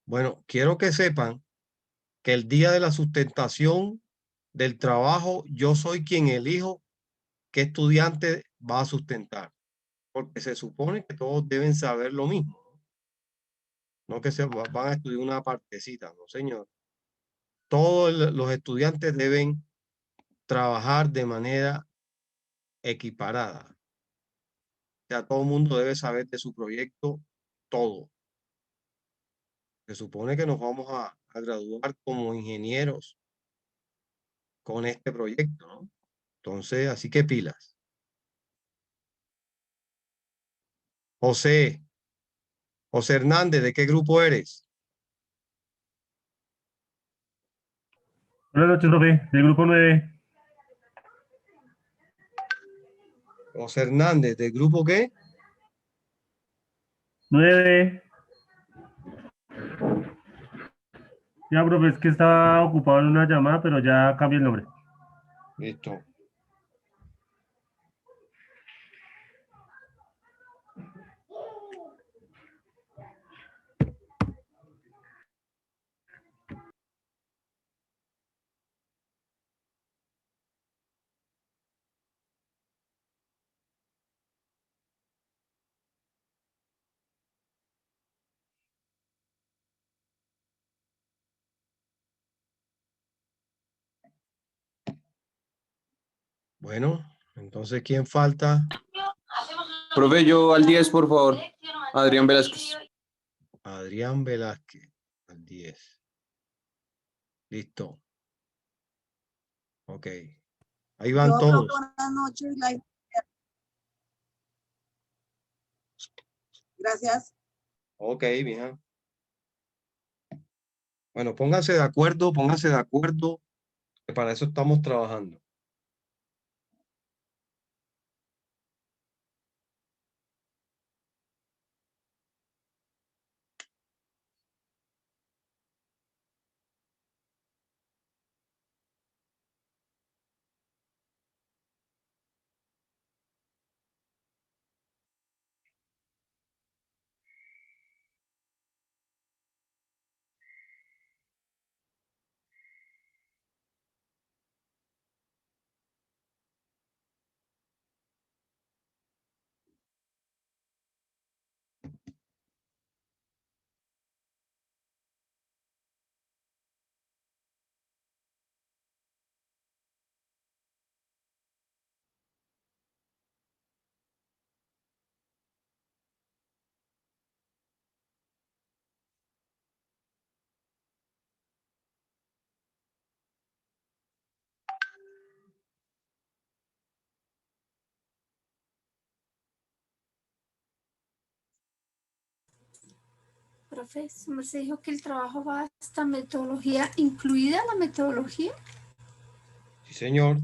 Bueno, quiero que sepan que el día de la sustentación del trabajo, yo soy quien elijo qué estudiante va a sustentar, porque se supone que todos deben saber lo mismo, no que van a estudiar una partecita, no señor. Todos los estudiantes deben trabajar de manera equiparada. O sea, todo el mundo debe saber de su proyecto todo. Se supone que nos vamos a graduar como ingenieros con este proyecto, ¿no? Entonces, así que pilas. José, José Hernández, ¿de qué grupo eres? Buenas noches, profe, del grupo 9. José Hernández, ¿del grupo qué? 9. Ya, profe, es que estaba ocupado en una llamada, pero ya cambié el nombre. Listo. Bueno, entonces, ¿quién falta? Profe, yo al 10, por favor. Adrián Velázquez. Adrián Velázquez, al 10. Listo. Ok. Ahí van todos. Buenas noches. Gracias. Ok, mija. Bueno, pónganse de acuerdo, que para eso estamos trabajando. profe, se dijo que el trabajo va hasta metodología, incluida la metodología. Sí, señor.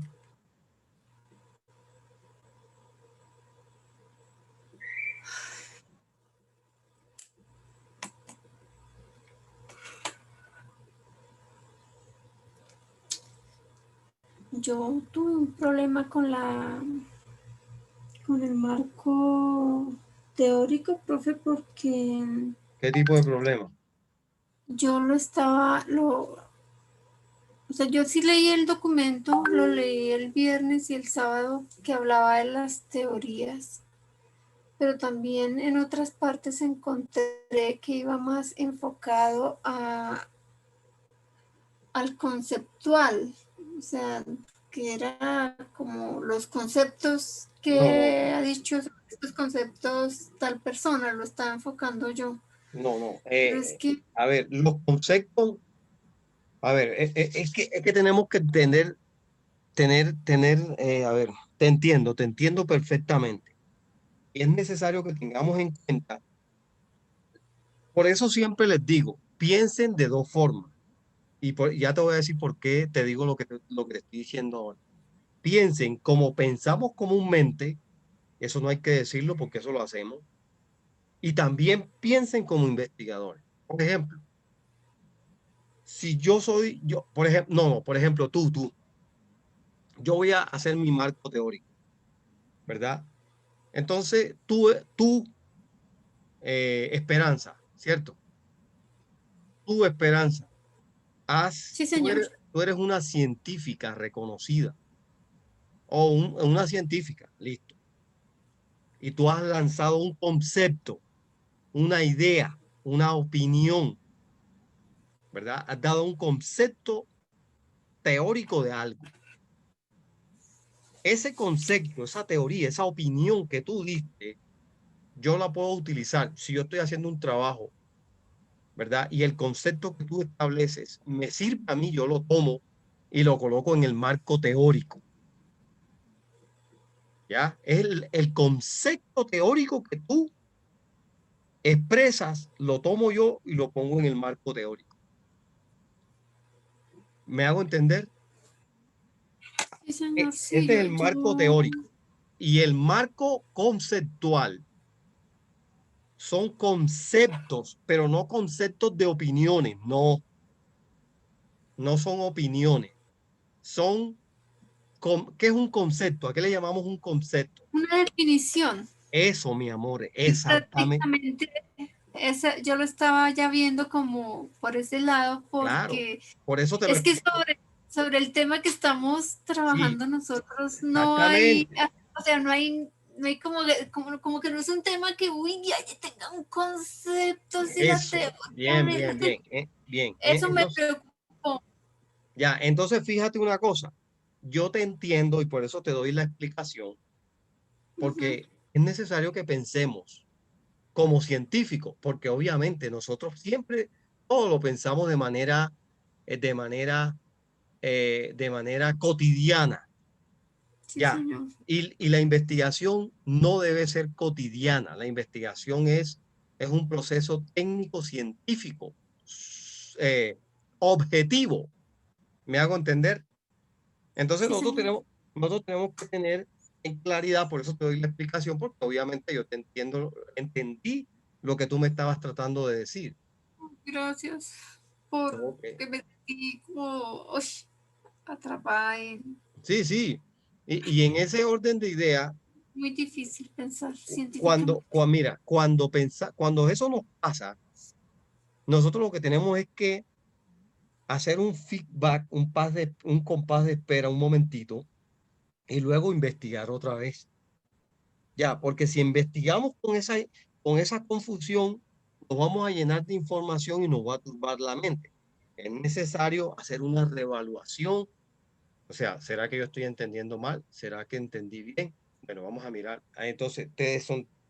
Yo tuve un problema con el marco teórico, profe, porque ¿Qué tipo de problema? yo o sea, yo sí leí el documento, lo leí el viernes y el sábado que hablaba de las teorías, pero también en otras partes encontré que iba más enfocado al conceptual, o sea, que era como los conceptos No, que ha dicho estos conceptos tal persona, lo estaba enfocando yo. no. Pero es que A ver, los conceptos, a ver, es que tenemos que a ver, te entiendo perfectamente. Y es necesario que tengamos en cuenta, por eso siempre les digo, piensen de dos formas. Ya te voy a decir por qué te digo lo que te estoy diciendo ahora. Piensen como pensamos comúnmente, eso no hay que decirlo porque eso lo hacemos, y también piensen como investigadores. Por ejemplo, si por ejemplo, por ejemplo, yo voy a hacer mi marco teórico, ¿verdad? Entonces, Esperanza, ¿cierto? Tú, Esperanza, sí, señor. tú eres una científica reconocida o una científica, listo. Y tú has lanzado un concepto, una idea, una opinión, ¿verdad? Has dado un concepto teórico de algo. Ese concepto, esa teoría, esa opinión que tú diste, yo la puedo utilizar si yo estoy haciendo un trabajo, ¿verdad? Y el concepto que tú estableces me sirve a mí, yo lo tomo y lo coloco en el marco teórico. ¿Ya? Es el concepto teórico que tú expresas, lo tomo yo y lo pongo en el marco teórico. ¿Me hago entender? Sí, señor, sí, Ese es el marco teórico. Y el marco conceptual son conceptos, pero no conceptos de opiniones, no son opiniones. ¿Qué es un concepto? ¿A qué le llamamos un concepto? Una definición. Eso, mi amor, Y exactamente. prácticamente yo lo estaba ya viendo como por ese lado, Claro, porque por eso te lo es que explico. sobre el tema que estamos Sí, trabajando nosotros, no hay, exactamente. o sea, no hay como que no es un tema que, uy, ya tenga un concepto, si la Eso, teoría bien, de... bien, bien, bien. Eso me Entonces, preocupó. ya, entonces fíjate una cosa. Yo te entiendo y por eso te doy la explicación, Ujú. porque es necesario que pensemos como científicos, porque obviamente nosotros siempre todo lo pensamos de manera cotidiana, Sí, ya. señor. Y la investigación no debe ser cotidiana. La investigación es un proceso técnico científico, eh, objetivo. ¿Me hago entender? Entonces Sí, señor. nosotros tenemos que tener en claridad, por eso te doy la explicación, porque obviamente yo entendí lo que tú me estabas tratando de decir. Gracias Ok. porque me sentí como uy, atrapada en... Sí. Y en ese orden de idea, Muy difícil pensar científicamente. mira, cuando eso nos pasa, nosotros lo que tenemos es que hacer un feedback, un compás de espera, un momentito, y luego investigar otra vez. Ya, porque si investigamos con esa confusión, nos vamos a llenar de información y nos va a turbar la mente. Es necesario hacer una reevaluación. O sea, ¿será que yo estoy entendiendo mal? ¿Será que entendí bien? Bueno, vamos a mirar. Entonces,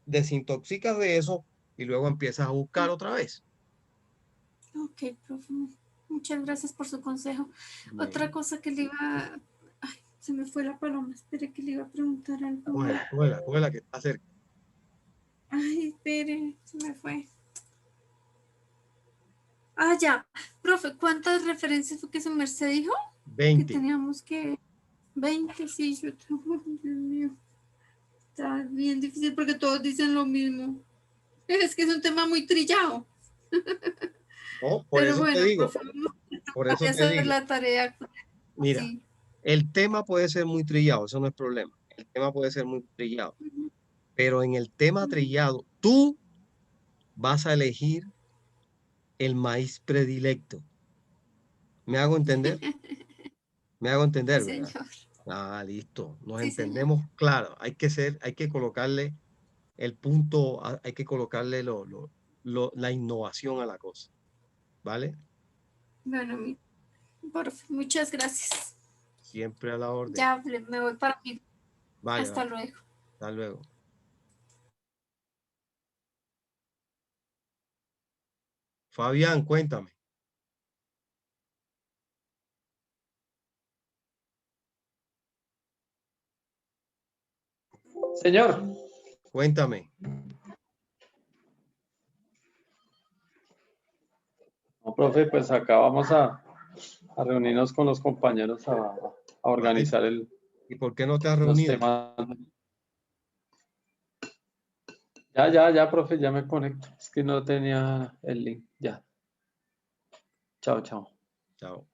desintoxicas de eso y luego empiezas a buscar otra vez. Ok, profe. Muchas gracias por su consejo. Bueno, Otra cosa que le iba... Ay, se me fue la paloma. Espere que le iba a preguntar algo. cógela, que está cerca. Ay, espere, se me fue. Ah, ya. Profe, ¿cuántas referencias fue que su merced dijo? Que 20. teníamos que... 20, sí, yo tengo... Dios mío. Está bien difícil porque todos dicen lo mismo. Es que es un tema muy trillado. No, por Pero eso te bueno, digo, profe, vamos por a eso te hacer digo. la tarea. Mira, Sí. el tema puede ser muy trillado, eso no es problema. El tema puede ser muy trillado, pero en el tema trillado, tú vas a elegir el maíz predilecto. ¿Me hago entender? Me hago Sí, entender, ¿verdad? señor. Ah, listo. Nos Sí, señor. entendemos, claro. Hay que colocarle el punto, hay que colocarle la innovación a la cosa, ¿vale? Bueno, profe, muchas gracias. Siempre a la orden. Ya me voy para mí. Vale, Hasta vale. luego. Hasta luego. Fabián, cuéntame. Señor, Cuéntame. no, profe, pues acá vamos a reunirnos con los compañeros a Vale. organizar ¿Y por qué no te has los reunido? temas. Ya, profe, ya me conecto. Es que no tenía el link. Ya. Chao, chao. Chao.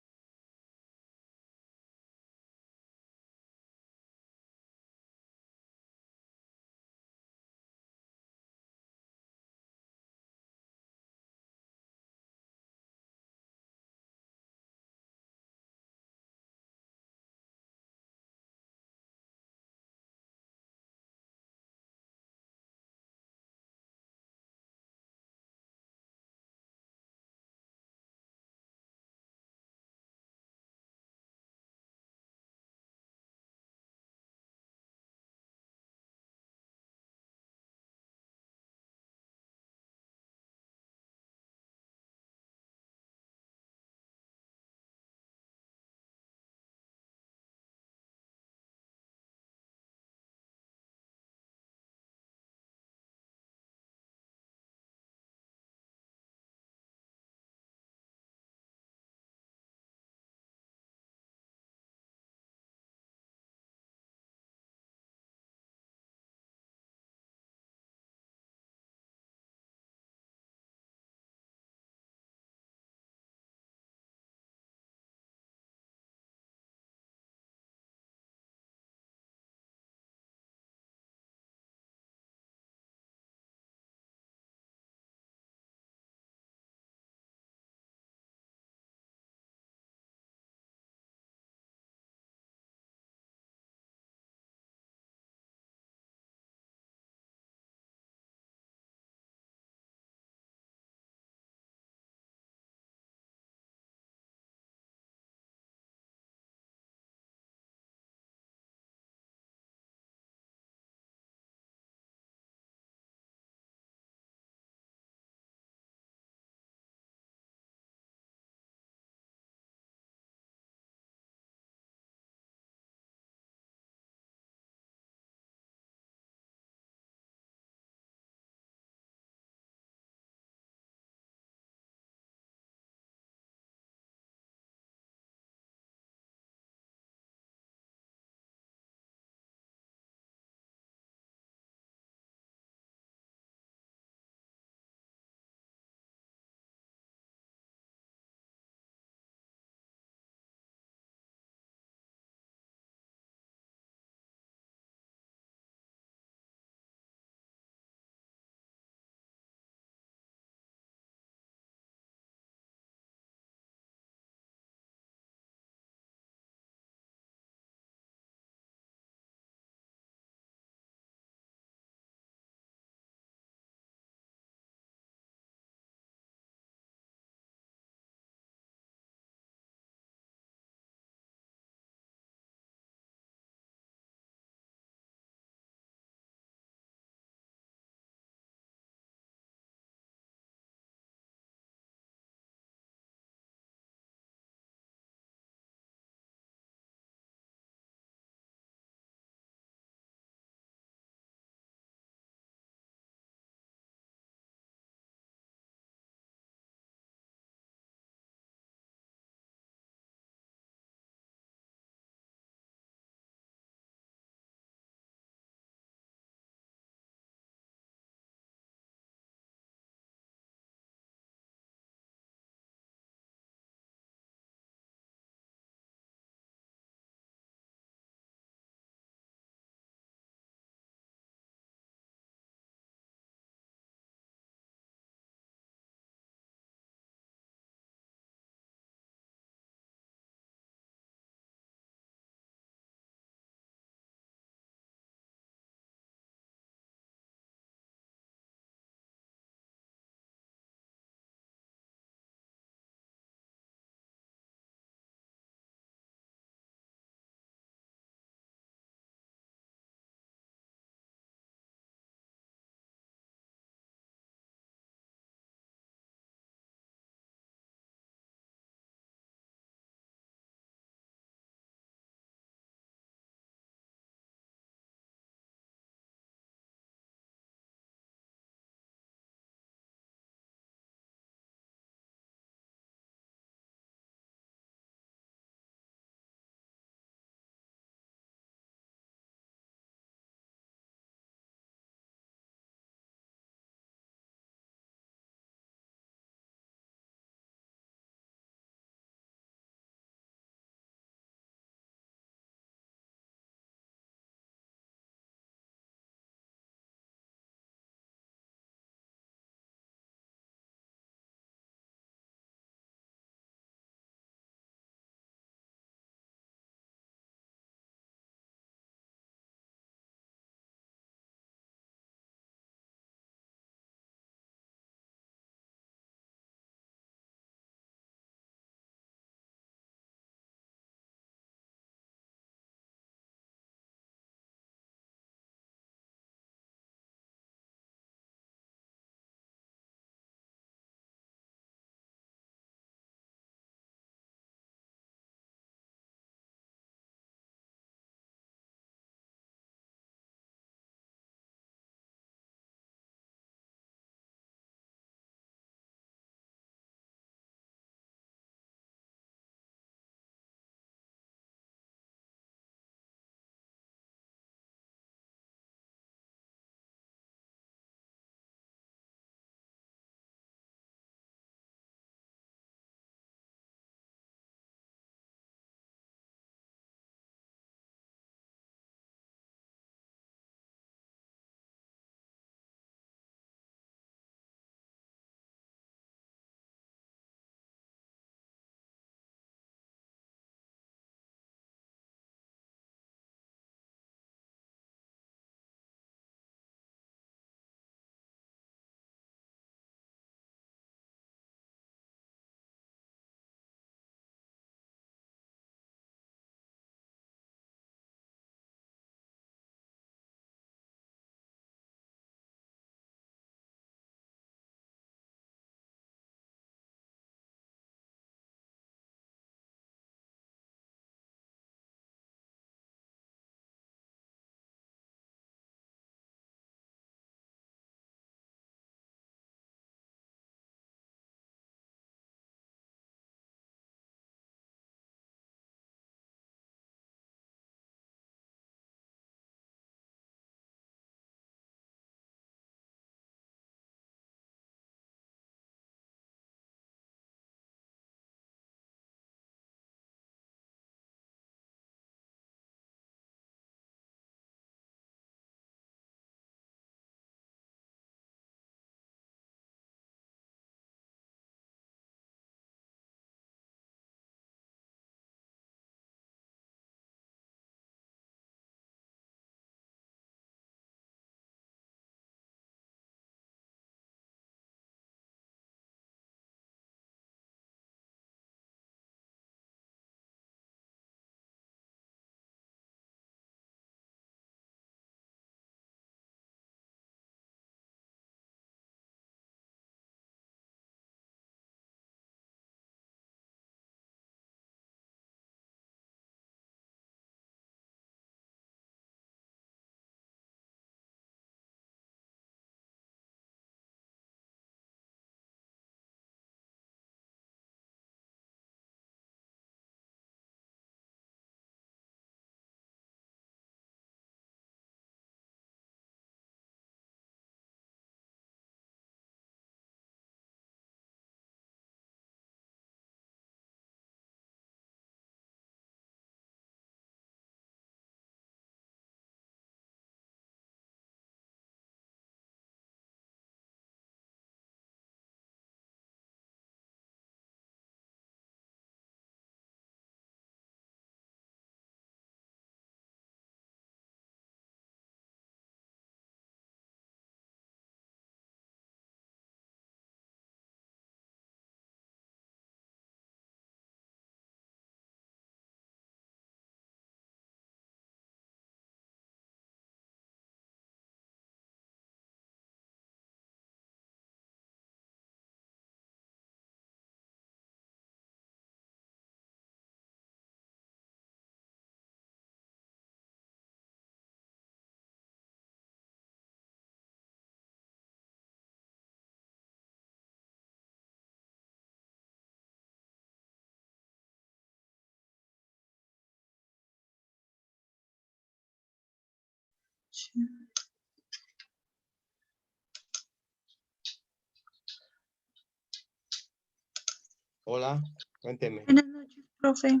Hola, cuénteme. Buenas noches, profe.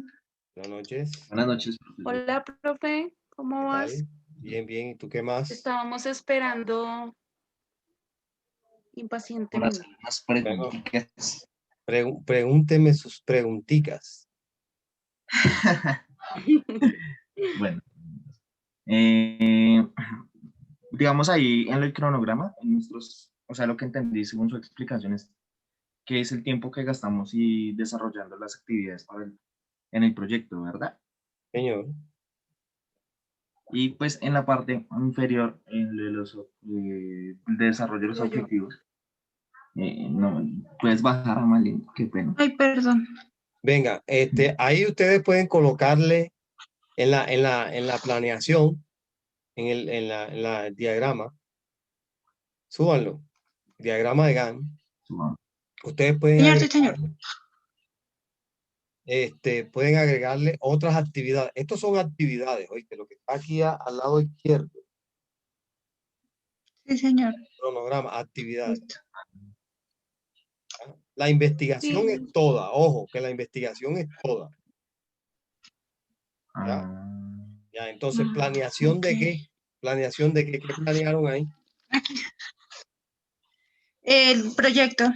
Buenas noches. Buenas noches, profesor. Hola, profe, ¿Qué ¿cómo vas? tal? Bien, bien. ¿Y tú qué más? Estábamos esperando Para impacientemente. hacer unas Bueno, preguntitas. pregúnteme sus pregunticas. Bueno, digamos ahí en el cronograma, en nuestros, o sea, lo que entendí según su explicación es que es el tiempo que gastamos y desarrollando las actividades en el proyecto, ¿verdad? Señor. Y pues en la parte inferior, en el desarrollo de los objetivos, no, puedes bajar a Malin, qué pena. Ay, perdón. Venga, ahí ustedes pueden colocarle en la planeación, en la diagrama, súbanlo, diagrama de Gantt. Ustedes pueden Señor, sí, señor. pueden agregarle otras actividades. Estos son actividades, oíste, lo que está aquí al lado izquierdo, Sí, señor. cronograma, actividades. Listo. La investigación Sí. es toda, ojo, que la investigación es toda. ¿Ya? Ya, entonces, ¿planeación de qué? ¿Planeación de qué? ¿Qué planearon ahí? Aquí. El proyecto.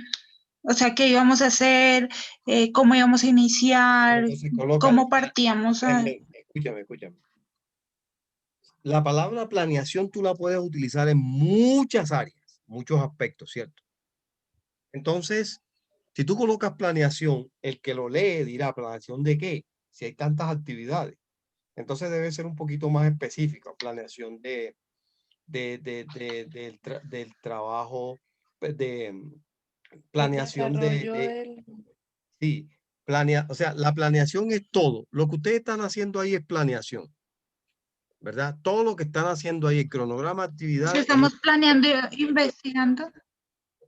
O sea, qué íbamos a hacer, cómo íbamos a iniciar, Entonces, colócale, cómo partíamos a... escúchame. La palabra planeación tú la puedes utilizar en muchas áreas, muchos aspectos, ¿cierto? Entonces, si tú colocas planeación, el que lo lee dirá, ¿planeación de qué? Si hay tantas actividades. Entonces debe ser un poquito más específico, planeación del trabajo, planeación sí, o sea, la planeación es todo. Lo que ustedes están haciendo ahí es planeación, ¿verdad? Todo lo que están haciendo ahí, el cronograma de actividades. Estamos planeando y investigando.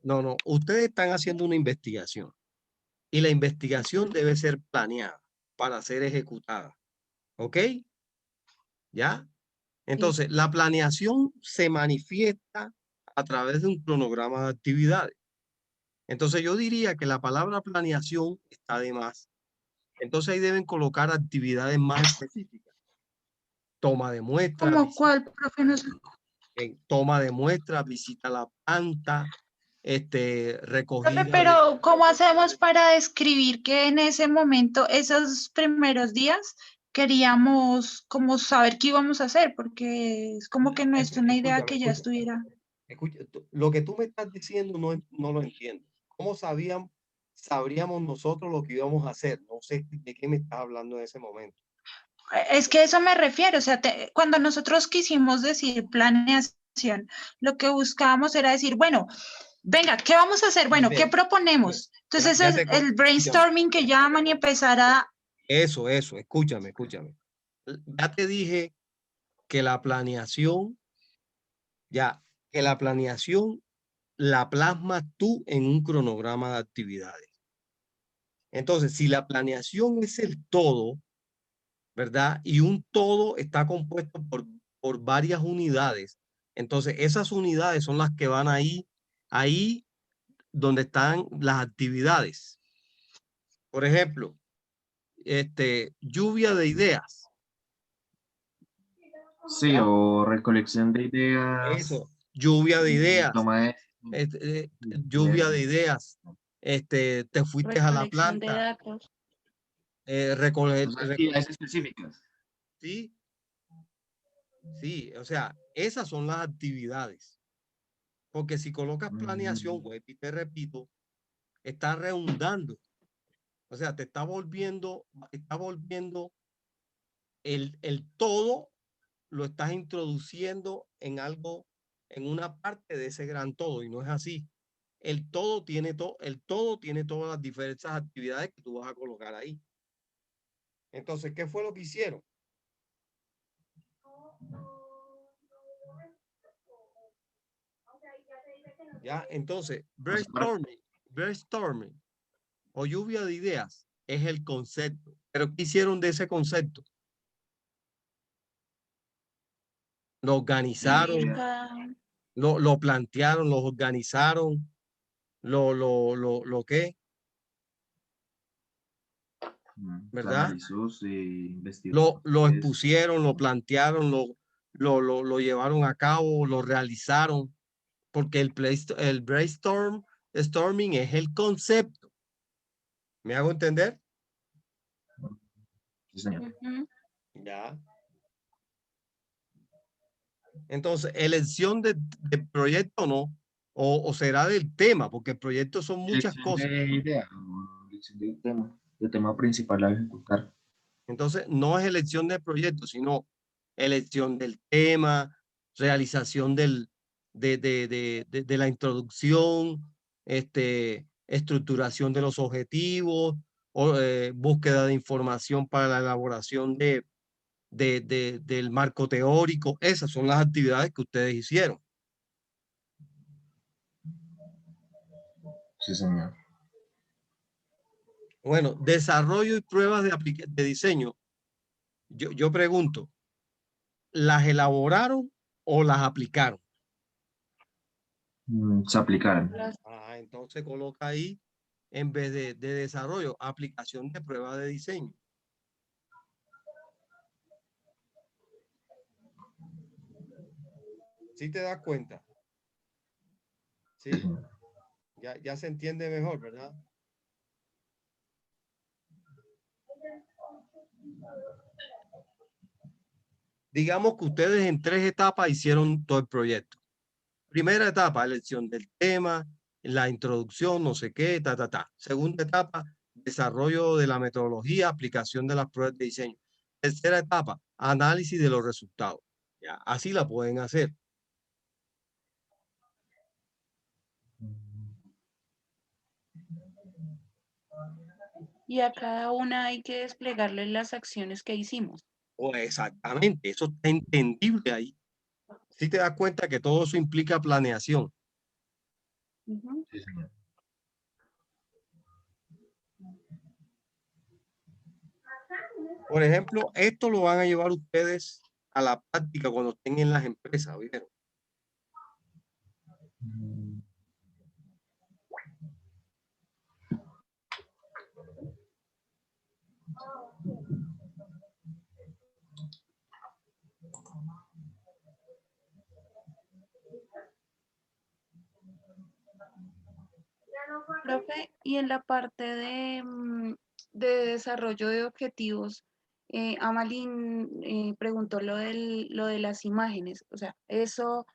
No, ustedes están haciendo una investigación y la investigación debe ser planeada para ser ejecutada. ¿Ok? ¿Ya? Entonces, la planeación se manifiesta a través de un cronograma de actividades. Entonces, yo diría que la palabra planeación está de más. Entonces, ahí deben colocar actividades más específicas. Toma de muestras. ¿Cómo cuál, profe? No sé. Toma de muestras, visita a la planta, recogida. Profe, pero ¿cómo hacemos para describir que en ese momento, esos primeros días, queríamos como saber qué íbamos a hacer? Porque es como que no es una idea que ya estuviera. Escucha, lo que tú me estás diciendo no lo entiendo. ¿Cómo sabríamos nosotros lo que íbamos a hacer? No sé de qué me estás hablando en ese momento. Es que a eso me refiero, o sea, cuando nosotros quisimos decir planeación, lo que buscábamos era decir, bueno, venga, ¿qué vamos a hacer? Bueno, ¿qué proponemos? Entonces, Ya es el brainstorming que llaman y empezar a... Eso, escúchame. Ya te dije que la planeación la plasmas tú en un cronograma de actividades. Entonces, si la planeación es el todo, ¿verdad? Y un todo está compuesto por varias unidades. Entonces, esas unidades son las que van ahí donde están las actividades. Por ejemplo, lluvia de ideas. Sí, o recolección de ideas. Eso, lluvia de ideas. Toma lluvia de ideas. Te fuiste a la Recolección de planta. datos. Actividades específicas. Sí, o sea, esas son las actividades. Porque si colocas planeación, pues, y te repito, está redundando. O sea, te está volviendo el todo, lo estás introduciendo en algo, en una parte de ese gran todo, y no es así. El todo tiene todas las diversas actividades que tú vas a colocar ahí. Entonces, ¿qué fue lo que hicieron? Ya, entonces, brainstorming o lluvia de ideas es el concepto. Pero ¿qué hicieron de ese concepto? lo organizaron, Y cada- lo plantearon, lo organizaron, lo ¿qué? ¿Verdad? Analizó, se investigó. Lo expusieron, lo plantearon, lo llevaron a cabo, lo realizaron, porque el brainstorming es el concepto. ¿Me hago entender? Sí, señor. Ujú. Ya. Entonces, elección de proyecto no, o será del tema, porque proyectos son muchas Elección cosas. de idea, elección de tema principal a ejecutar. Entonces, no es elección de proyecto, sino elección del tema, realización de la introducción, estructuración de los objetivos, búsqueda de información para la elaboración del marco teórico. Esas son las actividades que ustedes hicieron. Sí, señor. Bueno, desarrollo y pruebas de diseño. Yo pregunto, ¿las elaboraron o las aplicaron? Se aplicaron. Entonces coloca ahí, en vez de desarrollo, aplicación de pruebas de diseño. ¿Sí te das cuenta? Sí. Ya se entiende mejor, ¿verdad? Digamos que ustedes en 3 etapas hicieron todo el proyecto. Primera etapa, elección del tema, la introducción, no sé qué, ta. Segunda etapa, desarrollo de la metodología, aplicación de las pruebas de diseño. Tercera etapa, análisis de los resultados. Ya, así la pueden hacer. Y a cada una hay que desplegarle las acciones que hicimos. Exactamente, eso está entendible ahí. Si te das cuenta que todo eso implica planeación. Ujú. Sí, señor. Por ejemplo, esto lo van a llevar ustedes a la práctica cuando estén en las empresas, ¿vieron? Profe, y en la parte de desarrollo de objetivos, Amalín preguntó lo de las imágenes. O sea, eso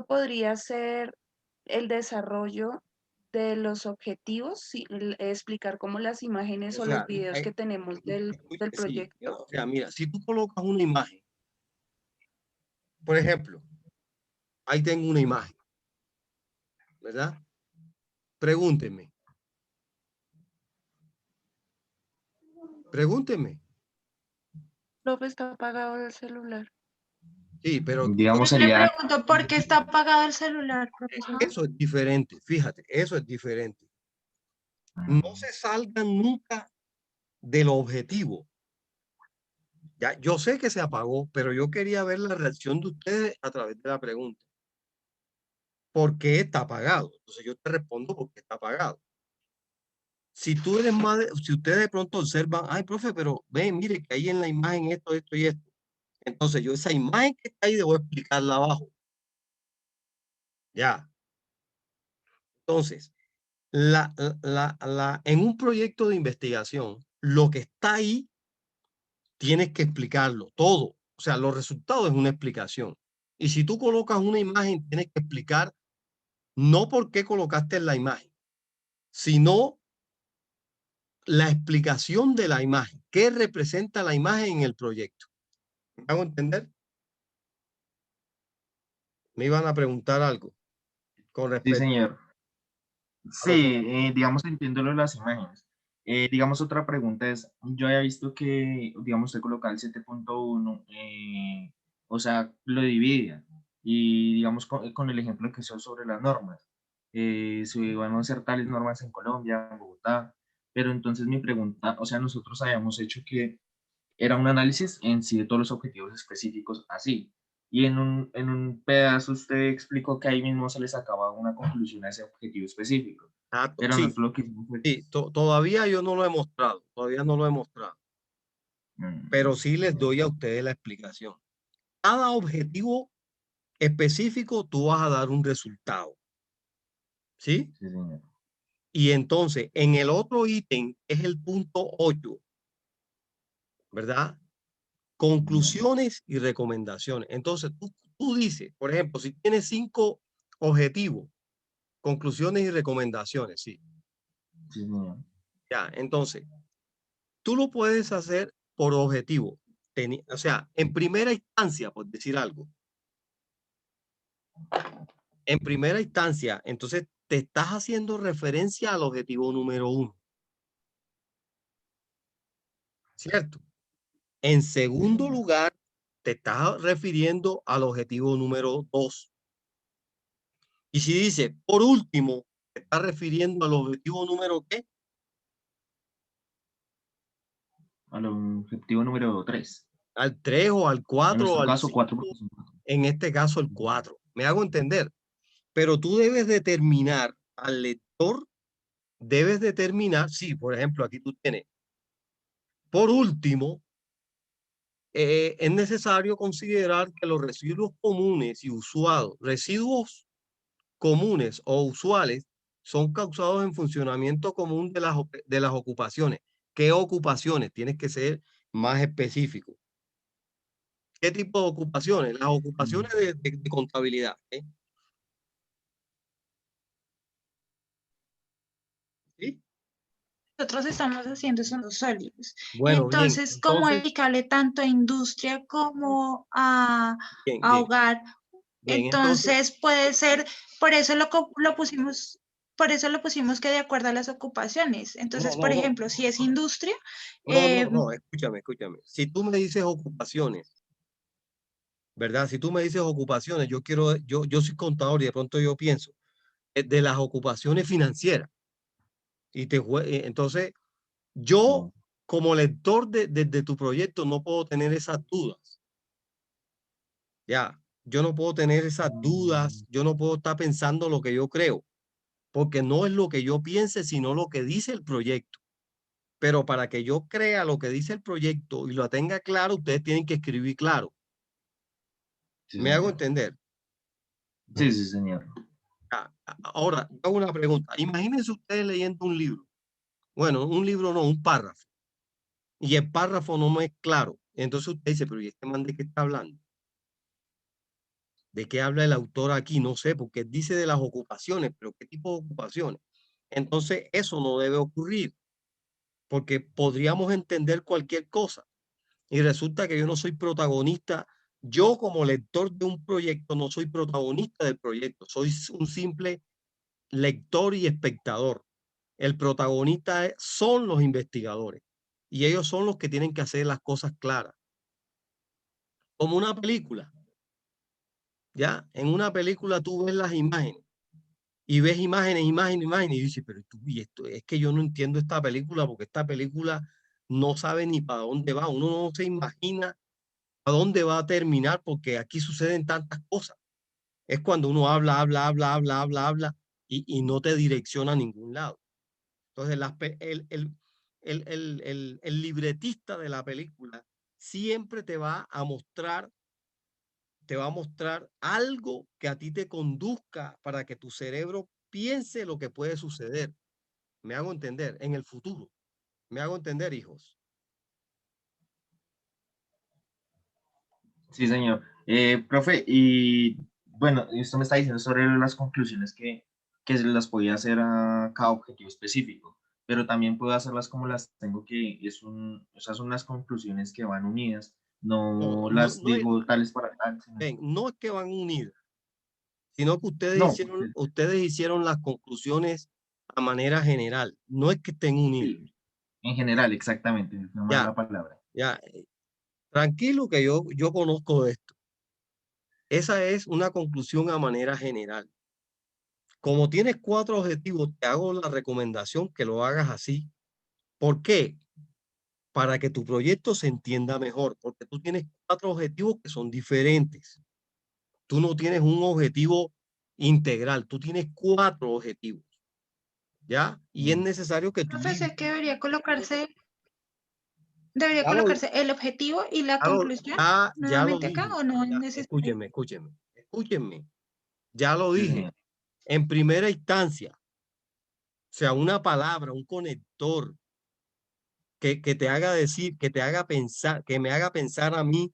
podría ser el desarrollo de los objetivos, sí, explicar cómo las imágenes O o sea, los videos que tenemos del sí, proyecto. o sea, mira, si tú colocas una imagen, por ejemplo, ahí tengo una imagen, ¿verdad? Pregúntenme. Profe, está apagado el celular. Sí, pero digamos Yo le sería pregunto por qué está apagado el celular, profesor. eso es diferente, fíjate, eso es diferente. No se salgan nunca del objetivo. Ya, yo sé que se apagó, pero yo quería ver la reacción de ustedes a través de la pregunta. ¿Por qué está apagado? Entonces yo te respondo porque está apagado. Si tú eres más, si ustedes de pronto observan, ay, profe, pero ven, mire que ahí en la imagen esto y esto. Entonces yo esa imagen que está ahí debo explicarla abajo. Ya. Entonces, en un proyecto de investigación, lo que está ahí, tienes que explicarlo todo. O sea, los resultados es una explicación. Y si tú colocas una imagen, tienes que explicar no por qué colocaste la imagen, sino la explicación de la imagen. ¿Qué representa la imagen en el proyecto? ¿Me hago entender? Me iban a preguntar algo con Sí, respecto señor. Sí, digamos, entiendo lo de las imágenes. Digamos, otra pregunta es, yo había visto que, digamos, usted coloca el 7.1, o sea, lo divide. Y, digamos, con el ejemplo que hizo sobre las normas. Se van a hacer tales normas en Colombia, en Bogotá. Pero entonces mi pregunta, o sea, nosotros habíamos hecho que era un análisis en sí de todos los objetivos específicos así. y en un pedazo usted explicó que ahí mismo se le sacaba una conclusión a ese objetivo específico. Pero Sí, nosotros lo que hicimos fue... sí, todavía yo no lo he mostrado, todavía no lo he mostrado, pero sí les doy a ustedes la explicación. Cada objetivo específico tú vas a dar un resultado, ¿sí? Sí, señor. Y entonces, en el otro ítem es el punto 8, ¿verdad? Conclusiones y recomendaciones. Entonces, tú dices, por ejemplo, si tienes 5 objetivos, conclusiones y recomendaciones, sí. Sí, señor. Ya, entonces, tú lo puedes hacer por objetivo. O sea, en primera instancia, por decir algo. En primera instancia, entonces te estás haciendo referencia al objetivo número 1. ¿Cierto? En segundo lugar, te estás refiriendo al objetivo número 2. Y si dice, por último, te estás refiriendo al objetivo número ¿qué? Al objetivo número 3. Al 3 o al 4 En nuestro o al caso, 5. 4. En este caso, el 4. Me hago entender. Pero tú debes determinar al lector, sí, por ejemplo, aquí tú tienes. Por último, es necesario considerar que los residuos comunes y usuales, residuos comunes o usuales son causados en funcionamiento común de las ocupaciones. ¿Qué ocupaciones? Tienes que ser más específico. ¿Qué tipo de ocupaciones? Las ocupaciones de contabilidad. ¿Sí? Nosotros estamos haciendo son los sólidos. Bueno, bien. Entonces, ¿cómo aplicarle tanto a industria como a hogar? Bien, entonces puede ser, por eso lo pusimos, por eso lo pusimos que de acuerdo a las ocupaciones. Entonces, por ejemplo, si es industria. No, escúchame. Si tú me dices ocupaciones, ¿verdad? Si tú me dices ocupaciones, yo soy contador y de pronto yo pienso de las ocupaciones financieras. Y entonces, yo como lector de tu proyecto no puedo tener esas dudas. Ya, yo no puedo tener esas dudas, yo no puedo estar pensando lo que yo creo, porque no es lo que yo piense, sino lo que dice el proyecto. Pero para que yo crea lo que dice el proyecto y lo tenga claro, ustedes tienen que escribir claro. Sí, ¿Me hago entender? Sí, sí, señor. Ahora, hago una pregunta. Imagínense ustedes leyendo un libro. Bueno, un libro no, un párrafo. Y el párrafo no me es claro. Entonces usted dice, pero ¿y este man de qué está hablando? ¿De qué habla el autor aquí? No sé, porque dice de las ocupaciones, pero ¿qué tipo de ocupaciones? Entonces eso no debe ocurrir, porque podríamos entender cualquier cosa. Y resulta que yo no soy protagonista. Yo como lector de un proyecto no soy protagonista del proyecto. Soy un simple lector y espectador. El protagonista son los investigadores. Y ellos son los que tienen que hacer las cosas claras. Como una película. Ya, en una película tú ves las imágenes. Y ves imágenes, y dices, pero tú, y esto es que yo no entiendo esta película porque esta película no sabe ni para dónde va. Uno no se imagina a dónde va a terminar porque aquí suceden tantas cosas. Es cuando uno habla y no te direcciona a ningún lado. Entonces, el libretista de la película siempre te va a mostrar algo que a ti te conduzca para que tu cerebro piense lo que puede suceder. Me hago entender en el futuro. Me hago entender, hijos. Sí, señor. Profe, y bueno, usted me está diciendo sobre las conclusiones que se las podía hacer a cada objetivo específico, pero también puedo hacerlas como las tengo, que esas son las conclusiones que van unidas, no las digo tales para tal. No es que van unidas, sino que No, ustedes hicieron las conclusiones a manera general. No es que estén unidas. sí, en general, exactamente, no más la palabra. Ya, tranquilo que yo conozco de esto. Esa es una conclusión a manera general. Como tienes 4 objetivos, te hago la recomendación que lo hagas así. ¿Por qué? Para que tu proyecto se entienda mejor, porque tú tienes 4 objetivos que son diferentes. Tú no tienes un objetivo integral, tú tienes 4 objetivos, ¿ya? Y es necesario que tú... Profe, sé que debería Ya colocarse el objetivo y la conclusión ya lo nuevamente acá, dije. ¿o no es Ya, necesario? escúchenme. Ya lo Sí, dije. señor. En primera instancia, o sea, una palabra, un conector que te haga decir, que te haga pensar, que me haga pensar a mí,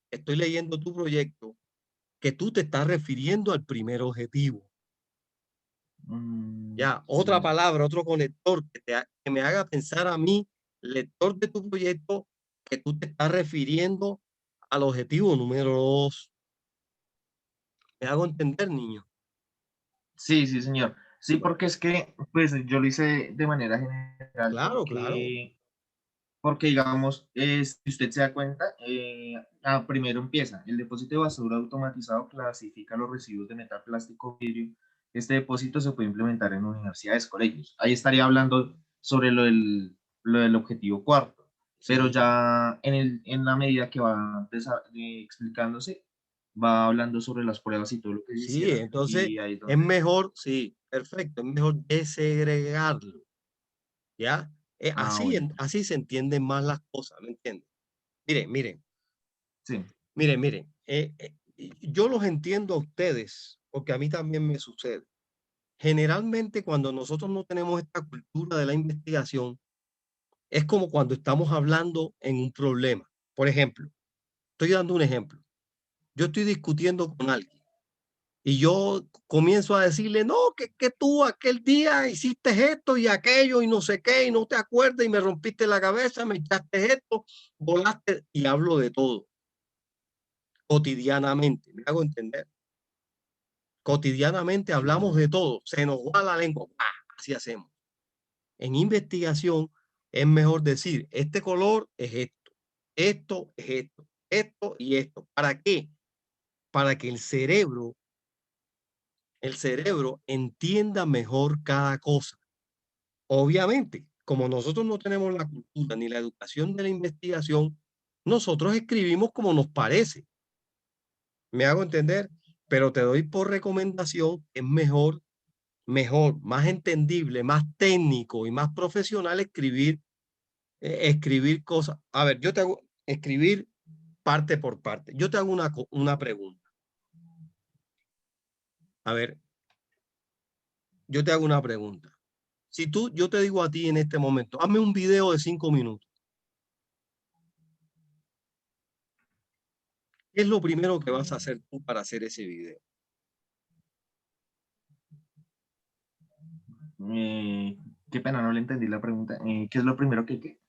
estoy leyendo tu proyecto, que tú te estás refiriendo al primer objetivo. Ya, otra Sí. palabra, otro conector que me haga pensar a mí, lector de tu proyecto, que tú te estás refiriendo al objetivo número 2. ¿Me hago entender, niño? Sí, sí, señor. Sí, porque es que, pues, yo lo hice de manera general Claro, claro. porque digamos, si usted se da cuenta, primero empieza, el depósito de basura automatizado clasifica los residuos de metal, plástico, vidrio. Este depósito se puede implementar en universidades, colegios. Ahí estaría hablando sobre lo del objetivo cuarto, pero Sí. ya en la medida que va explicándose, va hablando sobre las pruebas y todo lo que se Sí, hicieron, entonces y ahí es es donde... mejor, sí, perfecto, es mejor desegregarlo, ¿ya? Bueno, Así se entienden más las cosas, ¿me entiendes? Miren, sí. miren, yo los entiendo a ustedes, porque a mí también me sucede. Generalmente cuando nosotros no tenemos esta cultura de la investigación, es como cuando estamos hablando en un problema. Por ejemplo, estoy dando un ejemplo. Yo estoy discutiendo con alguien y yo comienzo a decirle, no, que tú aquel día hiciste esto y aquello y no sé qué, y no te acuerdas y me rompiste la cabeza, me echaste esto, volaste, y hablo de todo cotidianamente. ¿Me hago entender? Cotidianamente hablamos de todo, se nos va la lengua, ¡pah! Así hacemos. En investigación es mejor decir, este color es esto es esto y esto. ¿Para qué? Para que el cerebro entienda mejor cada cosa. Obviamente, como nosotros no tenemos la cultura ni la educación de la investigación, nosotros escribimos como nos parece. ¿Me hago entender? Pero te doy por recomendación, es mejor, más entendible, más técnico y más profesional escribir cosas. A ver, yo te hago escribir parte por parte. Yo te hago una pregunta. A ver, yo te hago una pregunta. Si yo te digo a ti en este momento, hazme un video de 5 minutos. ¿Qué es lo primero que vas a hacer tú para hacer ese video? Qué pena, no le entendí la pregunta. ¿Qué es lo primero que?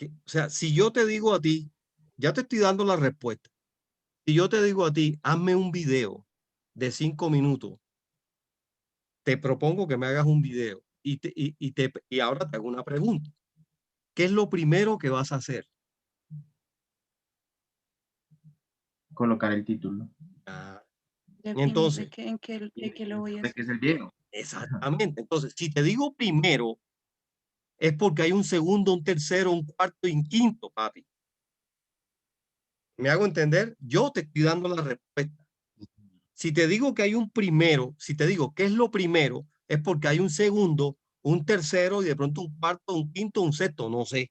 O sea, si yo te digo a ti, ya te estoy dando la respuesta. Si yo te digo a ti, hazme un video de 5 minutos, te propongo que me hagas un video y ahora te hago una pregunta. ¿Qué es lo primero que vas a hacer? Colocar el título. Definir Entonces, en qué lo voy a ¿De qué hacer. es el video? exactamente. Entonces, si te digo primero, es porque hay un segundo, un tercero, un cuarto y un quinto, papi. ¿Me hago entender? Yo te estoy dando la respuesta. Si te digo que hay un primero, si te digo qué es lo primero, es porque hay un segundo, un tercero y de pronto un cuarto, un quinto, un sexto, no sé.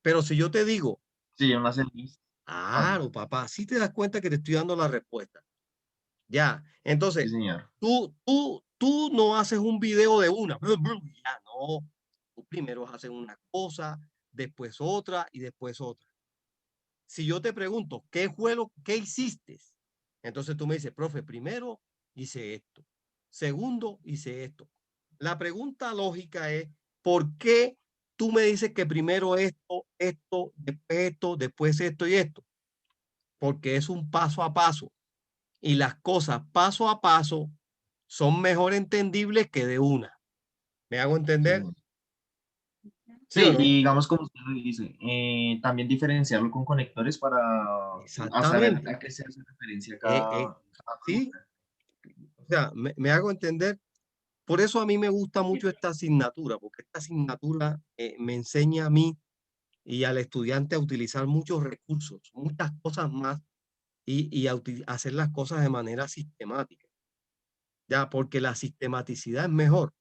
Pero si yo te digo, Sí, una setlist. claro, papá, si te das cuenta que te estoy dando la respuesta. Ya, Sí, entonces, señor. tú no haces un video de una. Ya, no. Tú primero haces una cosa, después otra y después otra. Si yo te pregunto, ¿qué hiciste? Entonces tú me dices, profe, primero hice esto. Segundo, hice esto. La pregunta lógica es, ¿por qué tú me dices que primero después esto y esto? Porque es un paso a paso. Y las cosas paso a paso son mejor entendibles que de una. ¿Me hago entender? ¿Sí o Sí, no? y digamos como usted lo dice, también diferenciarlo con conectores para saber Exactamente. a qué se hace referencia Eh, cada sí, pregunta. o sea, me hago entender. Por eso a mí me gusta mucho esta asignatura, porque esta asignatura me enseña a mí y al estudiante a utilizar muchos recursos, muchas cosas más y hacer las cosas de manera sistemática. Ya, porque la sistematicidad es mejor.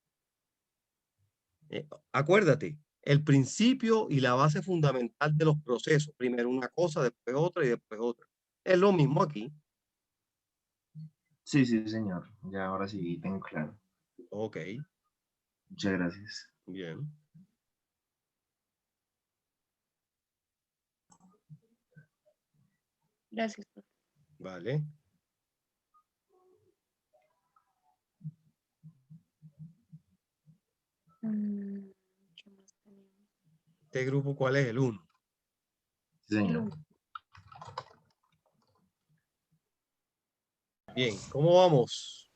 Acuérdate, el principio y la base fundamental de los procesos. Primero una cosa, después otra y después otra. Es lo mismo aquí. Sí, sí, señor. Ya ahora sí tengo claro. Ok, Muchas gracias. bien. Gracias, profe. Vale. ¿Qué más tenemos? ¿Este grupo cuál es? El 1. Sí, El señor. 1. Bien, ¿cómo vamos?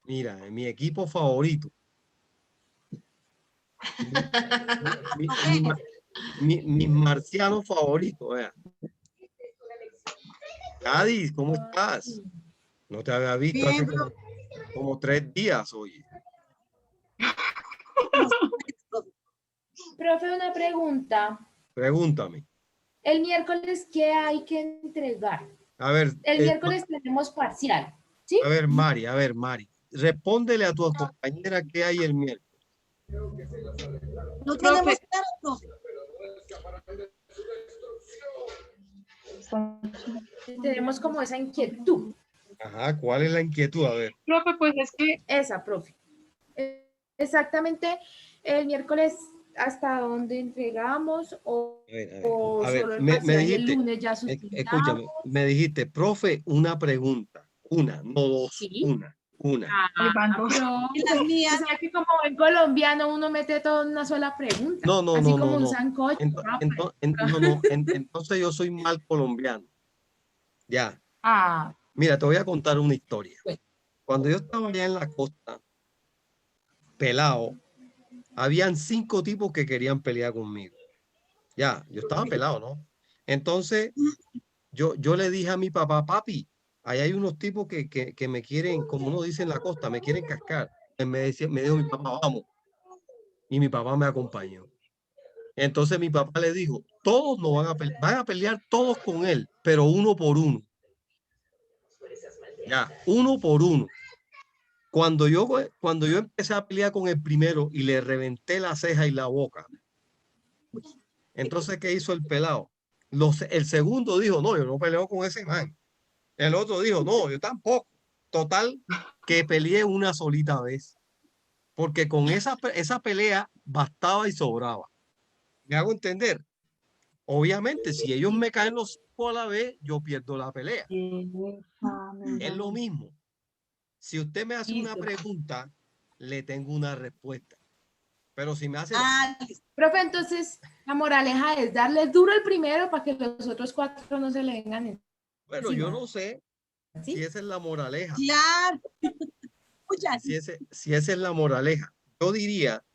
Mira, mi equipo favorito. Mis marcianos favoritos, vea. Cádiz, ¿cómo estás? No te había visto hace como 3 días, oye. Profe, una pregunta. Pregúntame. El miércoles, ¿qué hay que entregar? A ver, El miércoles tenemos parcial, ¿sí? a ver, Mari. Respóndele a tu compañera qué hay el miércoles. No tenemos claro, profe. Tenemos como esa inquietud. Ajá, ¿cuál es la inquietud? A ver. Profe, pues es que... Esa, profe. Exactamente el miércoles hasta dónde entregamos o solo el me parcial y el dijiste, lunes ya sustentamos. escúchame, me dijiste, profe, una pregunta. Una, no dos, ¿Sí? una. Pero o sea que como en colombiano uno mete todo en una sola pregunta. No, así como un sancocho. Entonces yo soy mal colombiano. Ya. Ah. Mira, te voy a contar una historia. Cuando yo estaba allá en la costa, pelado, habían 5 tipos que querían pelear conmigo. Ya, yo estaba pelado, ¿no? Entonces, yo le dije a mi papá, papi, ahí hay unos tipos que me quieren, como uno dice en la costa, me quieren cascar. Me dijo mi papá, vamos. Y mi papá me acompañó. Entonces mi papá le dijo, todos no van a pelear todos con él, pero uno por uno. Ya, uno por uno. Cuando yo empecé a pelear con el primero y le reventé la ceja y la boca, entonces, ¿qué hizo el pelado? El segundo dijo, no, yo no peleo con ese man. El otro dijo, no, yo tampoco. Total, que peleé una solita vez. Porque con esa pelea bastaba y sobraba. ¿Me hago entender? Obviamente, si ellos me caen los 5 a la vez, yo pierdo la pelea. Es lo mismo. Si usted me hace una pregunta, le tengo una respuesta. Pero si me hace... Profe, entonces la moraleja es darle duro el primero para que los otros 4 no se le vengan. Bueno, yo no sé si esa es la moraleja. Claro. Si esa es la moraleja. Yo diría,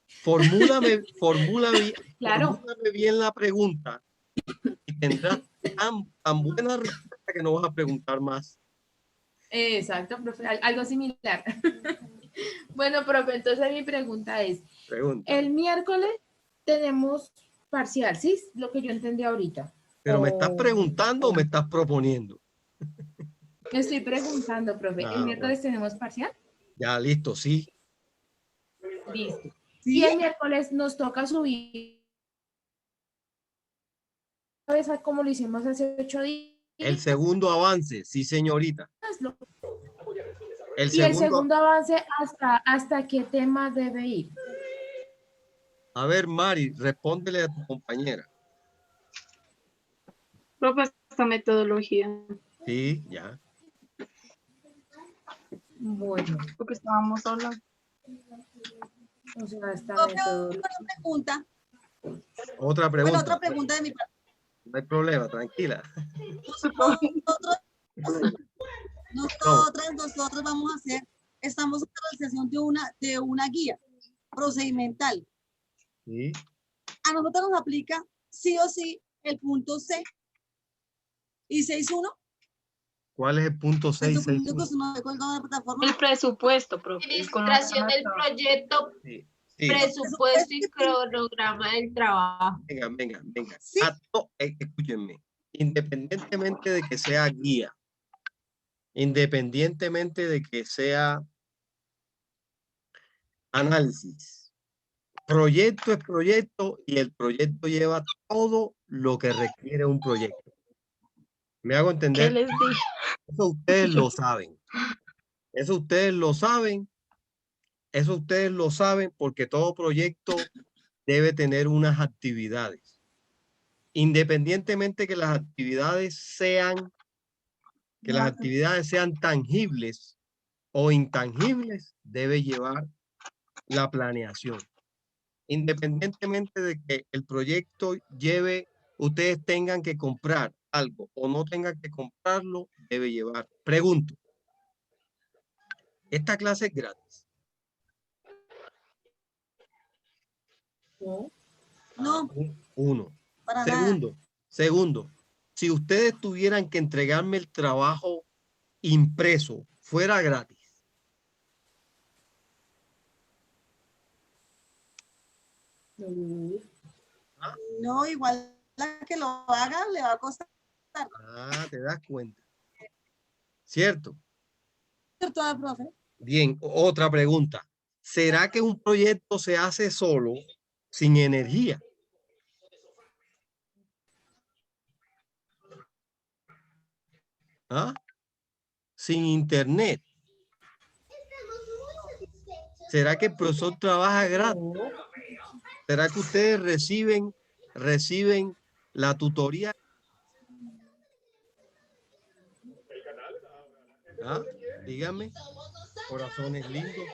formúlame bien la pregunta y tendrás tan buena respuesta que no vas a preguntar más. Exacto, profe, algo similar. Bueno, profe, entonces mi pregunta es, el miércoles tenemos parcial, ¿sí? Lo que yo entendí ahorita. ¿Pero me estás preguntando o me estás proponiendo? Me estoy preguntando, profe, ¿el miércoles tenemos parcial? Ya, listo, sí. Listo. ¿Sí? Y el miércoles nos toca subir, ¿sabes cómo lo hicimos hace 8 días? El segundo avance, sí, señorita. El segundo avance, ¿hasta qué tema debe ir? A ver, Mari, respóndele a tu compañera. Profe, esta metodología. Sí, ya. Bueno. Porque estábamos hablando. O sea, esta Otra pregunta. Otra pregunta. Bueno, otra pregunta de mi parte. No hay problema, tranquila. Nosotros vamos a hacer, estamos en la realización de una guía procedimental. Sí. A nosotros nos aplica sí o sí el punto C y 6.1. ¿Cuál es el punto 6? El presupuesto, profe. Administración del proyecto, sí. presupuesto y cronograma del trabajo. Venga. ¿Sí? Escúchenme. independientemente de que sea guía, independientemente de que sea análisis, proyecto es proyecto y el proyecto lleva todo lo que requiere un proyecto. ¿Me hago entender? ¿Qué les dije? Eso ustedes lo saben. Eso ustedes lo saben. Eso ustedes lo saben porque todo proyecto debe tener unas actividades. Independientemente que las actividades sean tangibles o intangibles, debe llevar la planeación. Independientemente de que el proyecto lleve, ustedes tengan que comprar algo o no tengan que comprarlo, debe llevar. Pregunto, ¿esta clase es gratis? No. Uno. Para nada. Segundo, si ustedes tuvieran que entregarme el trabajo impreso, fuera gratis. No, igual la que lo haga le va a costar. Ah, te das cuenta. ¿Cierto? ¿Cierto, profe? Bien, otra pregunta. ¿Será que un proyecto se hace solo, sin energía? ¿Ah? Sin internet. ¿Será que el profesor trabaja gratis? ¿Será que ustedes reciben la tutoría? ¿Ah? Díganme, corazones lindos.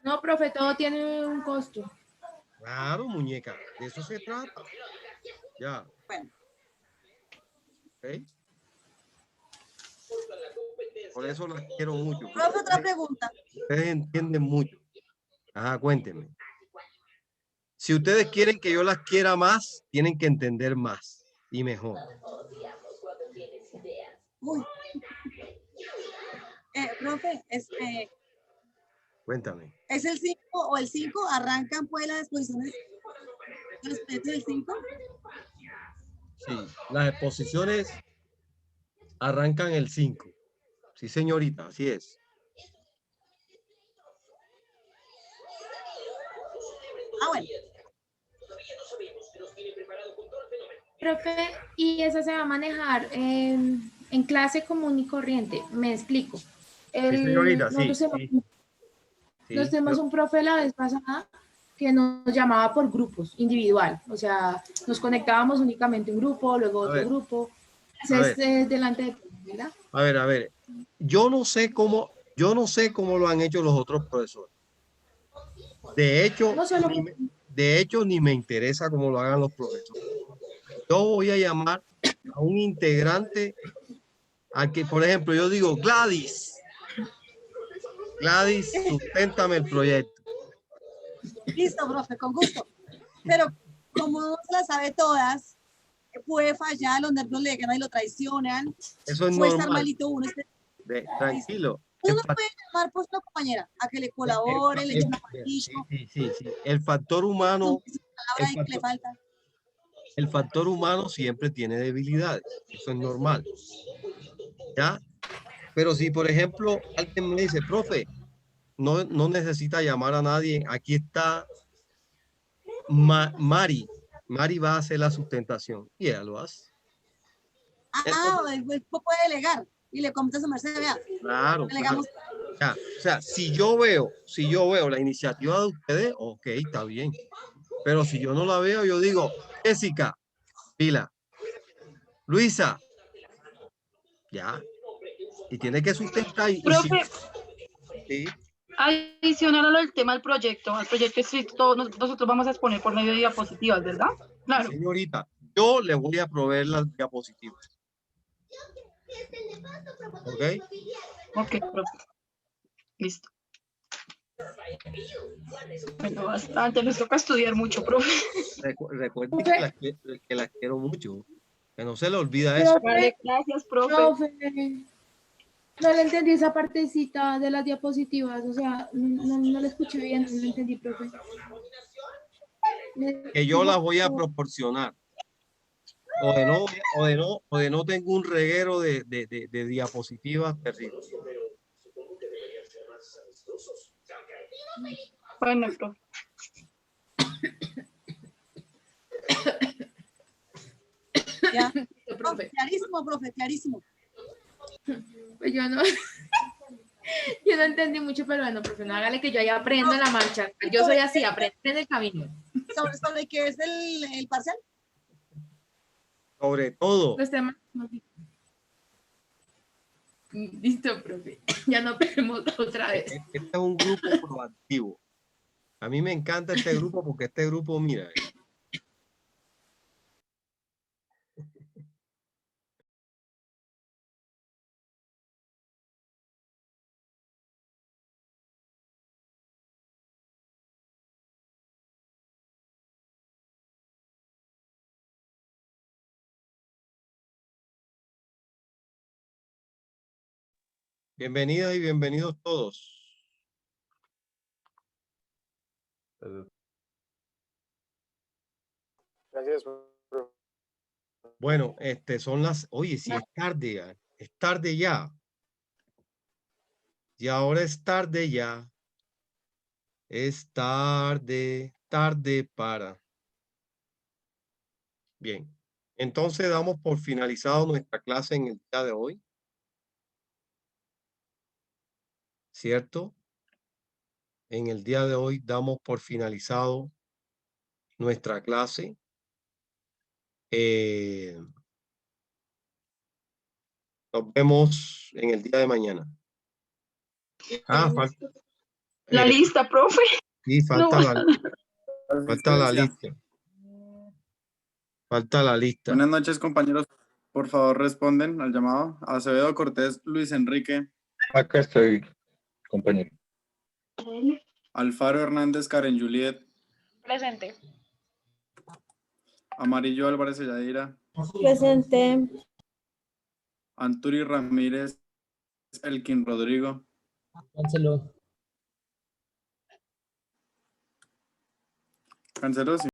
No, profe, todo tiene un costo. Claro, muñeca, de eso se trata. Ya. Bueno. ¿Okay? Por eso las quiero mucho. Profe, otra pregunta. Ustedes entienden mucho. Ajá, cuéntenme. Si ustedes quieren que yo las quiera más, tienen que entender más y mejor. Uy. Profe, Cuéntame. ¿es el 5 o el 5? ¿Arrancan pues las exposiciones del 5? Sí, las exposiciones arrancan el 5. Sí, señorita, así es. Ah, bueno. Profe, y eso se va a manejar en clase común y corriente. Me explico. Sí, señorita, sí. Nosotros tenemos un profe la vez pasada que nos llamaba por grupos, individual. O sea, nos conectábamos únicamente un grupo, luego otro grupo. Delante de, ¿verdad? A ver. Yo no sé cómo lo han hecho los otros profesores. De hecho, ni me interesa cómo lo hagan los profesores. Yo voy a llamar a un integrante al que, por ejemplo, yo digo, Gladys, susténtame el proyecto. Listo, profe, con gusto. Pero como no se las sabe todas, puede fallar, los nervios le ganan y lo traicionan. Eso es puede normal. Estar malito uno. Tranquilo. Uno no puede llamar pues una compañera a que le colabore, le eche una maldito. Sí. El factor humano. El factor humano siempre tiene debilidades. Eso es normal. ¿Ya? Pero si, por ejemplo, alguien me dice, profe, no necesita llamar a nadie. Aquí está Mari. Mari va a hacer la sustentación. Y ella lo hace. Entonces, puede delegar y le comentas a Mercedes, vea. Claro. Ya, o sea, si yo veo la iniciativa de ustedes, ok, está bien. Pero si yo no la veo, yo digo, Jessica, pila, Luisa, ya. Y tiene que sustentar. Profe, sí. Adicional a lo del tema del proyecto, al proyecto escrito, nosotros vamos a exponer por medio de diapositivas, ¿verdad? Claro. Señorita, yo le voy a proveer las diapositivas. ¿Ok? Ok, profe. Listo. Bueno, bastante, nos toca estudiar mucho, profe. Recuerden que las quiero mucho. Que no se le olvida eso. Vale, gracias, profe. No le entendí esa partecita de las diapositivas, o sea, no la escuché bien, no la entendí, profe. Que yo las voy a proporcionar. o de no tengo un reguero de diapositivas terrible. Bueno, profe. Ya. Profe. Clarísimo, profe, clarísimo. Pues yo no, yo no entendí mucho, pero bueno, profe, no hágale que yo ahí aprendo en la marcha. Yo soy así, aprendo en el camino. ¿Sobre qué es el parcial? Sobre todo. Los temas. Listo, profe. Ya no perdemos otra vez. Este es un grupo proactivo. A mí me encanta este grupo porque este grupo, mira. Bienvenidas y bienvenidos todos. Gracias, profe. Bueno, son las, oye, si es tarde ya, es tarde ya. Y ahora es tarde ya. Es tarde, tarde para. Bien, entonces damos por finalizado nuestra clase en el día de hoy. ¿Cierto? En el día de hoy damos por finalizado nuestra clase. Nos vemos en el día de mañana. La lista, profe. Sí, falta No. la lista. Falta la lista. Buenas noches, compañeros. Por favor, responden al llamado. Acevedo Cortés, Luis Enrique. Acá estoy, compañero. Alfaro Hernández, Karen Juliet. Presente. Amarillo Álvarez Yadira. Presente. Anturi Ramírez, Elkin Rodrigo. Cancelo. Canceló, sí.